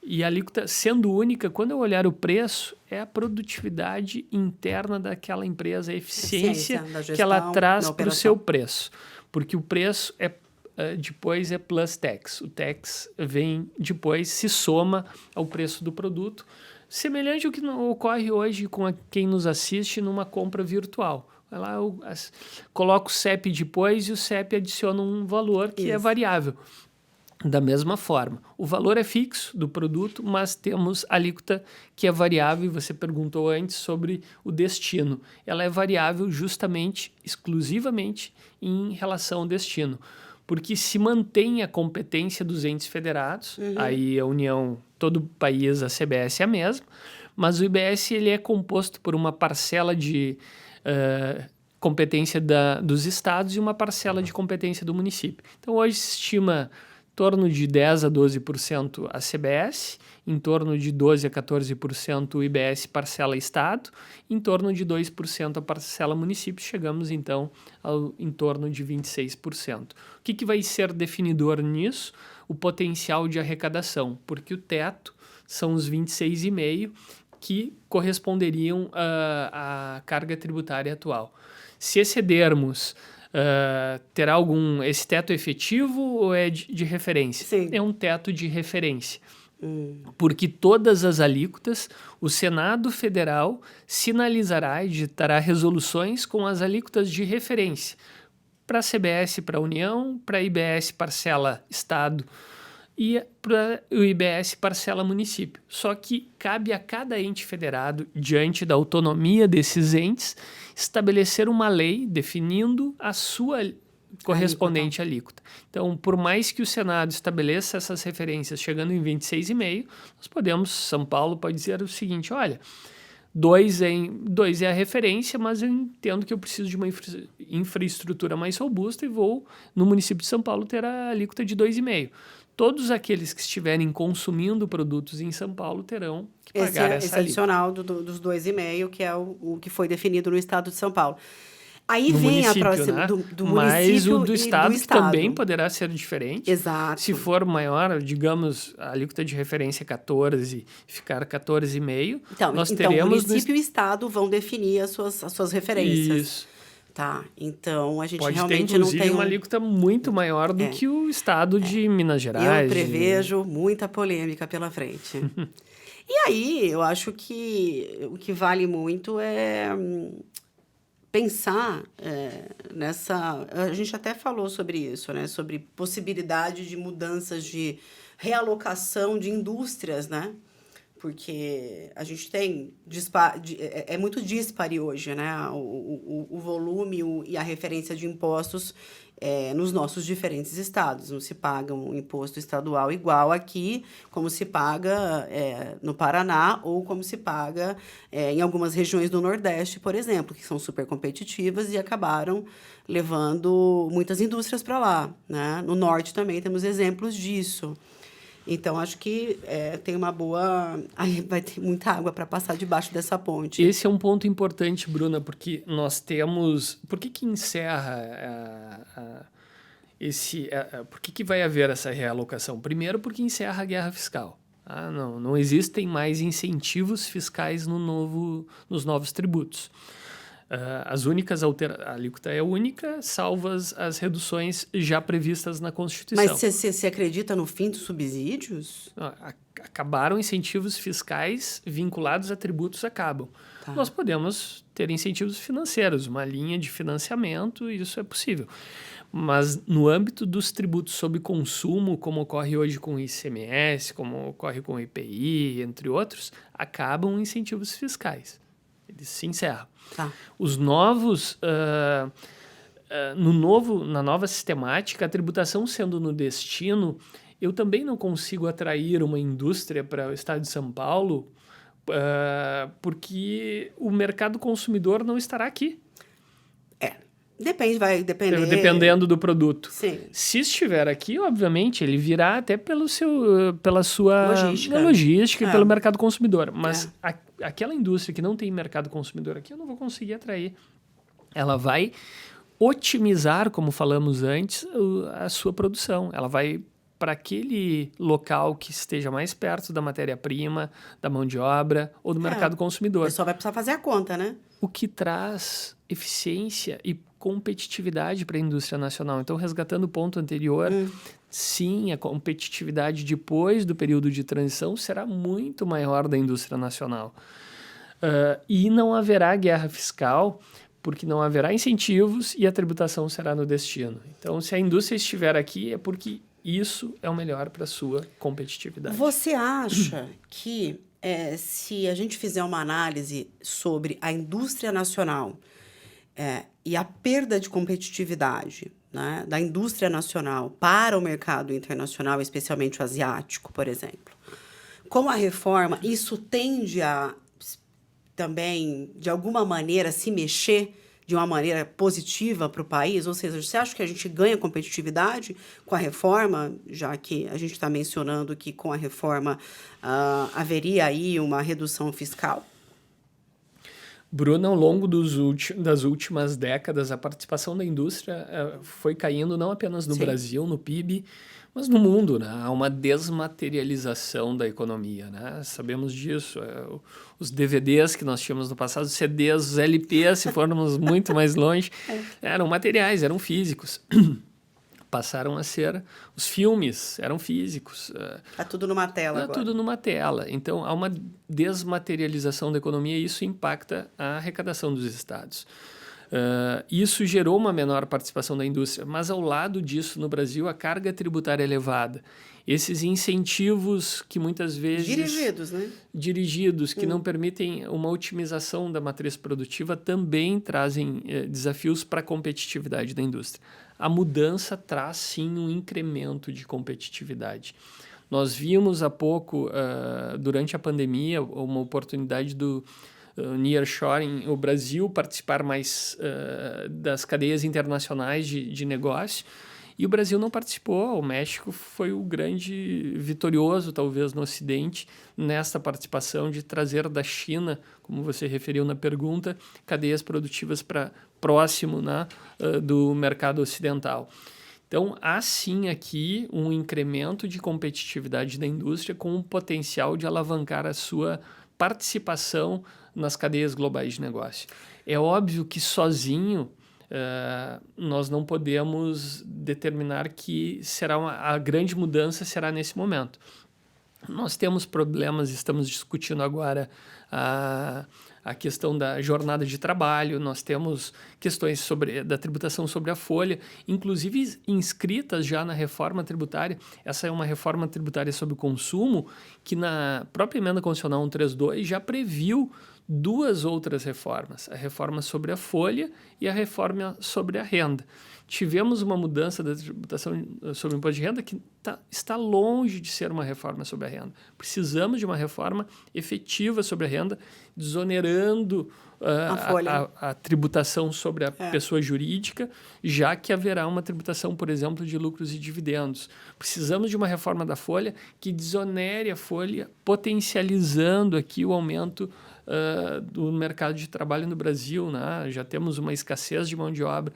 E a alíquota, sendo única, quando eu olhar o preço, é a produtividade interna daquela empresa, a eficiência que ela traz para o seu preço. Porque o preço depois é plus tax. O tax vem depois, se soma ao preço do produto, semelhante ao que ocorre hoje com quem nos assiste numa compra virtual. Vai lá, coloco o CEP depois e o CEP adiciona um valor que é variável. Da mesma forma, o valor é fixo do produto, mas temos a alíquota que é variável, e você perguntou antes sobre o destino. Ela é variável justamente, exclusivamente, em relação ao destino. Porque se mantém a competência dos entes federados, aí a União, todo o país, a CBS é a mesma, mas o IBS ele é composto por uma parcela de competência dos estados e uma parcela de competência do município. Então, hoje se estima em torno de 10% a 12% a CBS, em torno de 12% a 14% o IBS parcela Estado, em torno de 2% a parcela município, chegamos então em torno de 26%. O que vai ser definidor nisso? O potencial de arrecadação, porque o teto são os 26,5% que corresponderiam à carga tributária atual. Se excedermos, terá esse teto efetivo ou é de referência? Sim. É um teto de referência. Porque todas as alíquotas, o Senado Federal sinalizará e digitará resoluções com as alíquotas de referência para a CBS, para a União, para a IBS parcela Estado e para o IBS parcela município. Só que cabe a cada ente federado, diante da autonomia desses entes, estabelecer uma lei definindo a sua correspondente alíquota. Então, por mais que o Senado estabeleça essas referências chegando em 26,5%, nós podemos, São Paulo pode dizer o seguinte, olha, 2 é a referência, mas eu entendo que eu preciso de uma infraestrutura mais robusta e vou, no município de São Paulo, ter a alíquota de 2,5%. Todos aqueles que estiverem consumindo produtos em São Paulo terão que pagar essa esse adicional dos 2,5%, que é o que foi definido no estado de São Paulo. Aí no vem a município, próxima né? do Mas município o do estado, que também poderá ser diferente. Exato. Se for maior, digamos, a alíquota de referência é 14, ficar 14,5%, nós teremos... Então, município e estado vão definir as suas referências. Isso. Tá, então a gente pode realmente ter, inclusive, não tem uma alíquota muito maior do que o estado de Minas Gerais. Eu prevejo muita polêmica pela frente. E aí, eu acho que o que vale muito é pensar nessa... A gente até falou sobre isso, né? Sobre possibilidade de mudanças de realocação de indústrias, né? Porque a gente tem... É muito dispare hoje, né? O volume e a referência de impostos nos nossos diferentes estados. Não se paga um imposto estadual igual aqui, como se paga no Paraná ou como se paga em algumas regiões do Nordeste, por exemplo, que são super competitivas e acabaram levando muitas indústrias para lá, né? No Norte também temos exemplos disso. Então, acho que tem uma boa... Aí vai ter muita água para passar debaixo dessa ponte. Esse é um ponto importante, Bruna, porque nós temos... Por que encerra por que vai haver essa realocação? Primeiro, porque encerra a guerra fiscal. Não existem mais incentivos fiscais nos novos tributos. As únicas a alíquota é única, salvas as reduções já previstas na Constituição. Mas você acredita no fim dos subsídios? acabaram incentivos fiscais vinculados a tributos, acabam. Tá. Nós podemos ter incentivos financeiros, uma linha de financiamento, isso é possível. Mas no âmbito dos tributos sobre consumo, como ocorre hoje com o ICMS, como ocorre com o IPI, entre outros, acabam incentivos fiscais. Eles se encerram. Tá. Os novos... na nova sistemática, a tributação sendo no destino, eu também não consigo atrair uma indústria para o estado de São Paulo, porque o mercado consumidor não estará aqui. Vai depender. Dependendo do produto. Sim. Se estiver aqui, obviamente, ele virá até pela sua logística e pelo mercado consumidor. Mas aquela indústria que não tem mercado consumidor aqui, eu não vou conseguir atrair. Ela vai otimizar, como falamos antes, a sua produção. Ela vai para aquele local que esteja mais perto da matéria-prima, da mão de obra ou do mercado consumidor. O pessoal vai precisar fazer a conta, né? O que traz eficiência e competitividade para a indústria nacional. Então, resgatando o ponto anterior, sim, a competitividade depois do período de transição será muito maior da indústria nacional. E não haverá guerra fiscal, porque não haverá incentivos e a tributação será no destino. Então, se a indústria estiver aqui, é porque isso é o melhor para a sua competitividade. Você acha que se a gente fizer uma análise sobre a indústria nacional e a perda de competitividade, né, da indústria nacional para o mercado internacional, especialmente o asiático, por exemplo, com a reforma, isso tende a também, de alguma maneira, se mexer de uma maneira positiva para o país? Ou seja, você acha que a gente ganha competitividade com a reforma, já que a gente está mencionando que com a reforma haveria aí uma redução fiscal? Bruna, ao longo das últimas décadas, a participação da indústria foi caindo não apenas no Brasil, no PIB, mas no mundo, né? Há uma desmaterialização da economia, né? Sabemos disso. Os DVDs que nós tínhamos no passado, os CDs, os LPs, se formos muito mais longe, eram materiais, eram físicos. Passaram a ser... Os filmes eram físicos. Está tudo numa tela agora. Tudo numa tela. Então, há uma desmaterialização da economia e isso impacta a arrecadação dos estados. Isso gerou uma menor participação da indústria, mas ao lado disso, no Brasil, a carga tributária é elevada. Esses incentivos que muitas vezes... Dirigidos, né? Dirigidos, que não permitem uma otimização da matriz produtiva, também trazem desafios para a competitividade da indústria. A mudança traz, sim, um incremento de competitividade. Nós vimos há pouco, durante a pandemia, uma oportunidade do nearshoring, o Brasil participar mais das cadeias internacionais de negócio, e o Brasil não participou. O México foi o grande vitorioso, talvez, no Ocidente, nessa participação de trazer da China, como você referiu na pergunta, cadeias produtivas para próximo, né, do mercado ocidental. Então, há sim aqui um incremento de competitividade da indústria com o potencial de alavancar a sua participação nas cadeias globais de negócio. É óbvio que sozinho nós não podemos determinar que a grande mudança será nesse momento. Nós temos problemas, estamos discutindo agora a questão da jornada de trabalho, nós temos questões da tributação sobre a folha, inclusive inscritas já na reforma tributária. Essa é uma reforma tributária sobre o consumo que na própria emenda constitucional 132 já previu duas outras reformas, a reforma sobre a folha e a reforma sobre a renda. Tivemos uma mudança da tributação sobre o imposto de renda que está longe de ser uma reforma sobre a renda. Precisamos de uma reforma efetiva sobre a renda, desonerando a tributação sobre a pessoa jurídica, já que haverá uma tributação, por exemplo, de lucros e dividendos. Precisamos de uma reforma da folha que desonere a folha, potencializando aqui o aumento do mercado de trabalho no Brasil, né? Já temos uma escassez de mão de obra.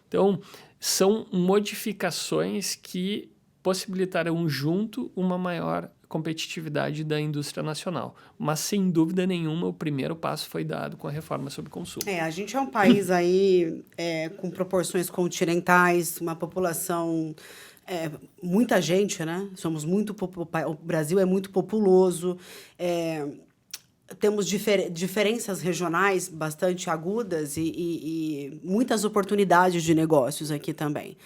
Então, são modificações que possibilitarão junto uma maior competitividade da indústria nacional. Mas, sem dúvida nenhuma, o primeiro passo foi dado com a reforma sobre consumo. A gente é um país aí com proporções continentais, uma população, muita gente, né? O Brasil é muito populoso, temos diferenças regionais bastante agudas e muitas oportunidades de negócios aqui também.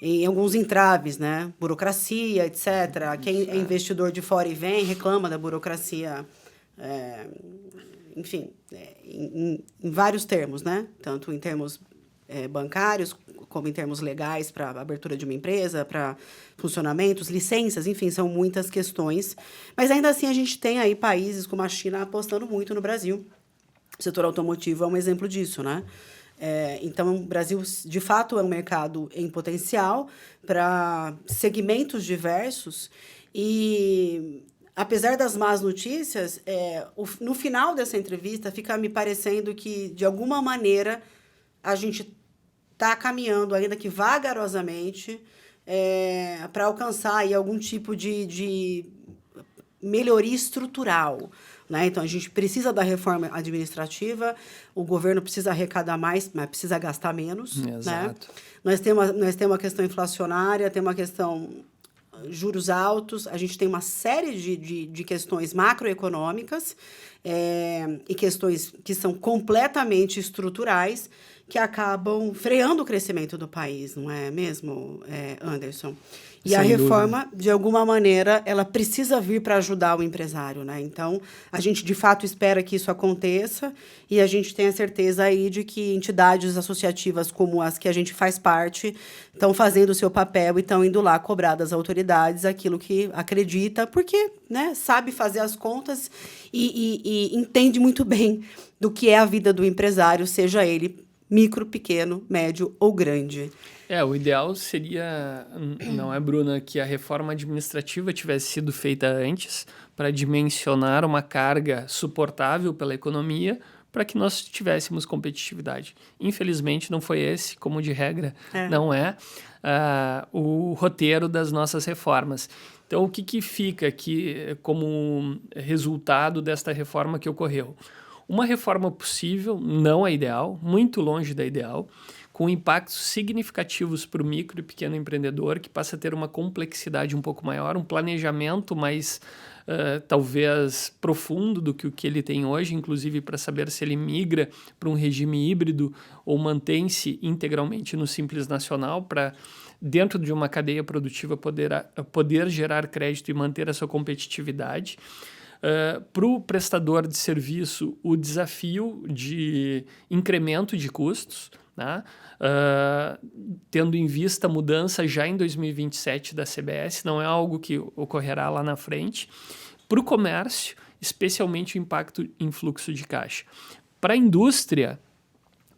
E alguns entraves, né? Burocracia, etc. Quem é investidor de fora e vem reclama da burocracia, enfim, em vários termos, né? Tanto em termos bancários, como em termos legais para a abertura de uma empresa, para funcionamentos, licenças, enfim, são muitas questões. Mas ainda assim a gente tem aí países como a China apostando muito no Brasil. O setor automotivo é um exemplo disso, né? Então, o Brasil, de fato, é um mercado em potencial para segmentos diversos e, apesar das más notícias, no final dessa entrevista fica me parecendo que, de alguma maneira, a gente está caminhando, ainda que vagarosamente, para alcançar aí algum tipo de melhoria estrutural, né? Então, a gente precisa da reforma administrativa, o governo precisa arrecadar mais, mas precisa gastar menos. Exato. Né? Nós temos uma questão inflacionária, temos uma questão juros altos, a gente tem uma série de questões macroeconômicas e questões que são completamente estruturais que acabam freando o crescimento do país, não é mesmo, Anderson? E Sem a reforma, dúvida, de alguma maneira, ela precisa vir para ajudar o empresário, né? Então, a gente, de fato, espera que isso aconteça e a gente tem a certeza aí de que entidades associativas como as que a gente faz parte estão fazendo o seu papel e estão indo lá cobrar das autoridades aquilo que acredita, porque, né, sabe fazer as contas e entende muito bem do que é a vida do empresário, seja ele micro, pequeno, médio ou grande. O ideal seria, não é, Bruna, que a reforma administrativa tivesse sido feita antes para dimensionar uma carga suportável pela economia para que nós tivéssemos competitividade. Infelizmente, não foi esse, como de regra, não é o roteiro das nossas reformas. Então, o que fica aqui como resultado desta reforma que ocorreu? Uma reforma possível, não é ideal, muito longe da ideal, com impactos significativos para o micro e pequeno empreendedor, que passa a ter uma complexidade um pouco maior, um planejamento mais, talvez, profundo do que o que ele tem hoje, inclusive para saber se ele migra para um regime híbrido ou mantém-se integralmente no Simples Nacional, para, dentro de uma cadeia produtiva, poder gerar crédito e manter a sua competitividade. Para o prestador de serviço, o desafio de incremento de custos, né? Tendo em vista a mudança já em 2027 da CBS, não é algo que ocorrerá lá na frente. Para o comércio, especialmente o impacto em fluxo de caixa. Para a indústria,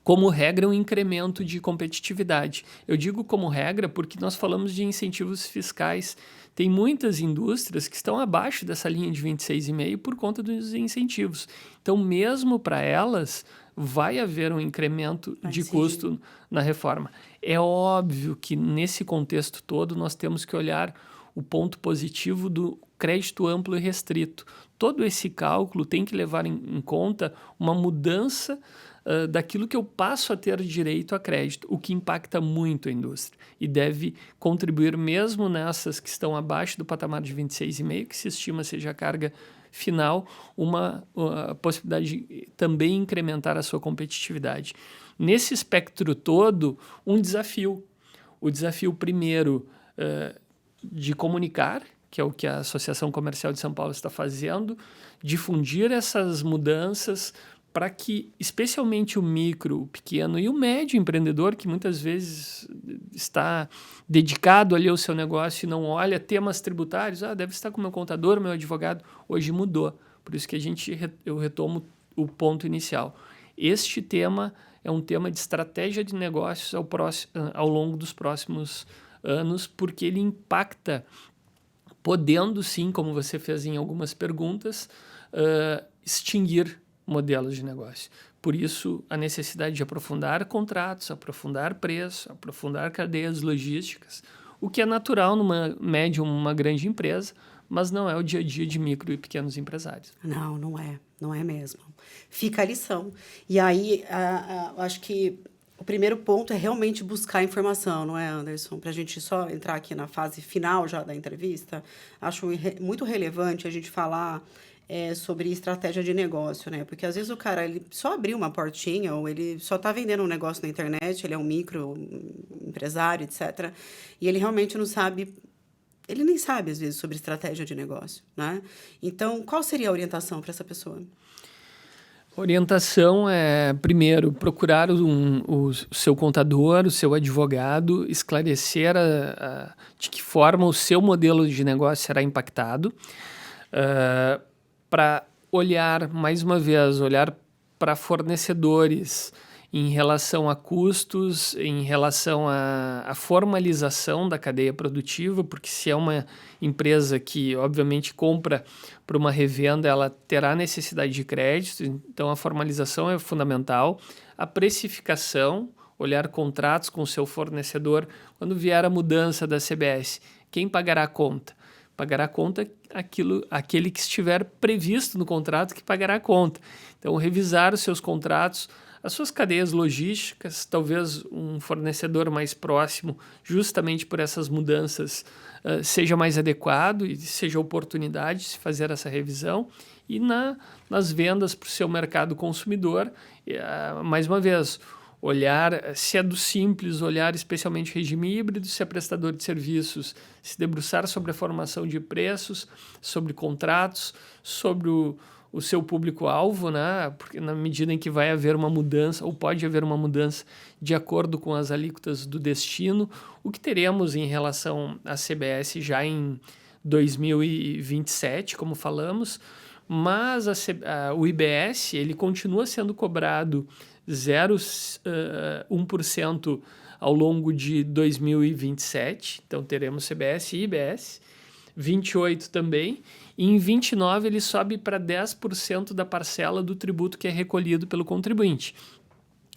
como regra, um incremento de competitividade. Eu digo como regra porque nós falamos de incentivos fiscais. Tem muitas indústrias que estão abaixo dessa linha de 26,5% por conta dos incentivos. Então, mesmo para elas, vai haver um incremento de custo na reforma. É óbvio que, nesse contexto todo, nós temos que olhar o ponto positivo do crédito amplo e restrito. Todo esse cálculo tem que levar em conta uma mudança daquilo que eu passo a ter direito a crédito, o que impacta muito a indústria e deve contribuir mesmo nessas que estão abaixo do patamar de 26,5%, que se estima seja a carga final, uma possibilidade de também incrementar a sua competitividade. Nesse espectro todo, um desafio. O desafio, primeiro, de comunicar, que é o que a Associação Comercial de São Paulo está fazendo, difundir essas mudanças para que, especialmente o micro, o pequeno e o médio empreendedor, que muitas vezes está dedicado ali ao seu negócio e não olha temas tributários, deve estar com meu contador, meu advogado, hoje mudou. Por isso que eu retomo o ponto inicial. Este tema é um tema de estratégia de negócios ao longo dos próximos anos, porque ele impacta, podendo sim, como você fez em algumas perguntas, extinguir modelos de negócio. Por isso, a necessidade de aprofundar contratos, aprofundar preço, aprofundar cadeias logísticas, o que é natural numa média ou uma grande empresa, mas não é o dia a dia de micro e pequenos empresários. Não é mesmo. Fica a lição. E aí, eu acho que o primeiro ponto é realmente buscar informação, não é, Anderson? Para a gente só entrar aqui na fase final já da entrevista, acho muito relevante a gente falar sobre estratégia de negócio, né? Porque às vezes o cara ele só abriu uma portinha ou ele só está vendendo um negócio na internet, ele é um micro empresário, etc. E ele realmente não sabe, ele nem sabe às vezes sobre estratégia de negócio, né? Então, qual seria a orientação para essa pessoa? Orientação é, primeiro, procurar o seu contador, o seu advogado, esclarecer de que forma o seu modelo de negócio será impactado, para olhar, mais uma vez, olhar para fornecedores em relação a custos, em relação à formalização da cadeia produtiva, porque se é uma empresa que, obviamente, compra para uma revenda, ela terá necessidade de crédito, então a formalização é fundamental. A precificação, olhar contratos com o seu fornecedor. Quando vier a mudança da CBS, quem pagará a conta? Pagará a conta aquele que estiver previsto no contrato que pagará a conta. Então, revisar os seus contratos, as suas cadeias logísticas, talvez um fornecedor mais próximo, justamente por essas mudanças, seja mais adequado e seja oportunidade de se fazer essa revisão. E nas vendas para o seu mercado consumidor, mais uma vez, olhar se é do simples, olhar especialmente regime híbrido, se é prestador de serviços, se debruçar sobre a formação de preços, sobre contratos, sobre o seu público-alvo, né? Porque na medida em que vai haver uma mudança, ou pode haver uma mudança de acordo com as alíquotas do destino, o que teremos em relação à CBS já em 2027, como falamos, mas o IBS ele continua sendo cobrado 0,1% ao longo de 2027, então teremos CBS e IBS, 28 também, e em 29 ele sobe para 10% da parcela do tributo que é recolhido pelo contribuinte.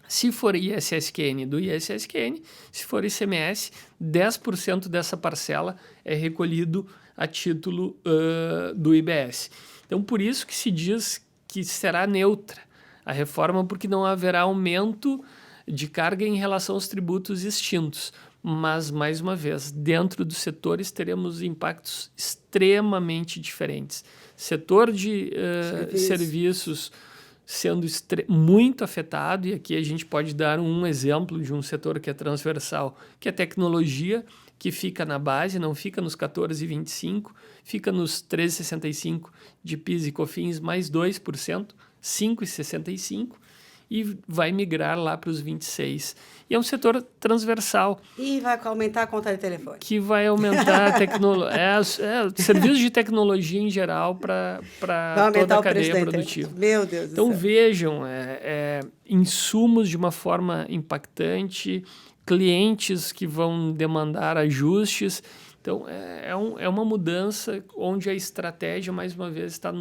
Se for ISSQN, do ISSQN, se for ICMS, 10% dessa parcela é recolhido a título do IBS. Então, por isso que se diz que será neutra a reforma, porque não haverá aumento de carga em relação aos tributos extintos. Mas, mais uma vez, dentro dos setores teremos impactos extremamente diferentes. Setor de serviços sendo muito afetado, e aqui a gente pode dar um exemplo de um setor que é transversal, que é tecnologia, que fica na base, não fica nos 14,25%, fica nos 13,65% de PIS e COFINS mais 2%, 5,65%, e vai migrar lá para os 26%. E é um setor transversal. E vai aumentar a conta de telefone. Que vai aumentar a serviços de tecnologia em geral para toda a cadeia produtiva. Meu Deus do céu. Então vejam, insumos de uma forma impactante, clientes que vão demandar ajustes. Então, é uma mudança onde a estratégia, mais uma vez, está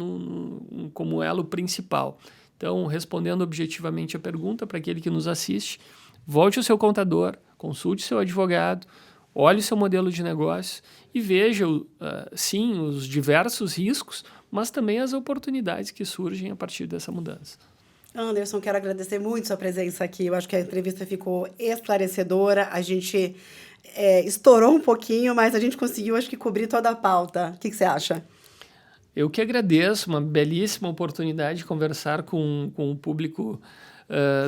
como elo principal. Então, respondendo objetivamente a pergunta para aquele que nos assiste, volte ao seu contador, consulte seu advogado, olhe o seu modelo de negócio e veja, sim, os diversos riscos, mas também as oportunidades que surgem a partir dessa mudança. Anderson, quero agradecer muito sua presença aqui. Eu acho que a entrevista ficou esclarecedora. A gente estourou um pouquinho, mas a gente conseguiu, acho que, cobrir toda a pauta. O que você acha? Eu que agradeço, uma belíssima oportunidade de conversar com o público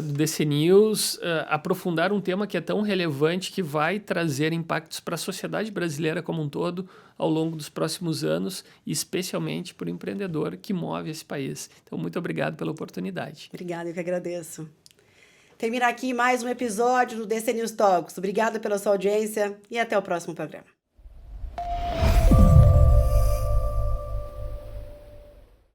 do DC News, aprofundar um tema que é tão relevante, que vai trazer impactos para a sociedade brasileira como um todo ao longo dos próximos anos, e especialmente para o empreendedor que move esse país. Então, muito obrigado pela oportunidade. Obrigada, eu que agradeço. Termina aqui mais um episódio do DC News Talks. Obrigada pela sua audiência e até o próximo programa.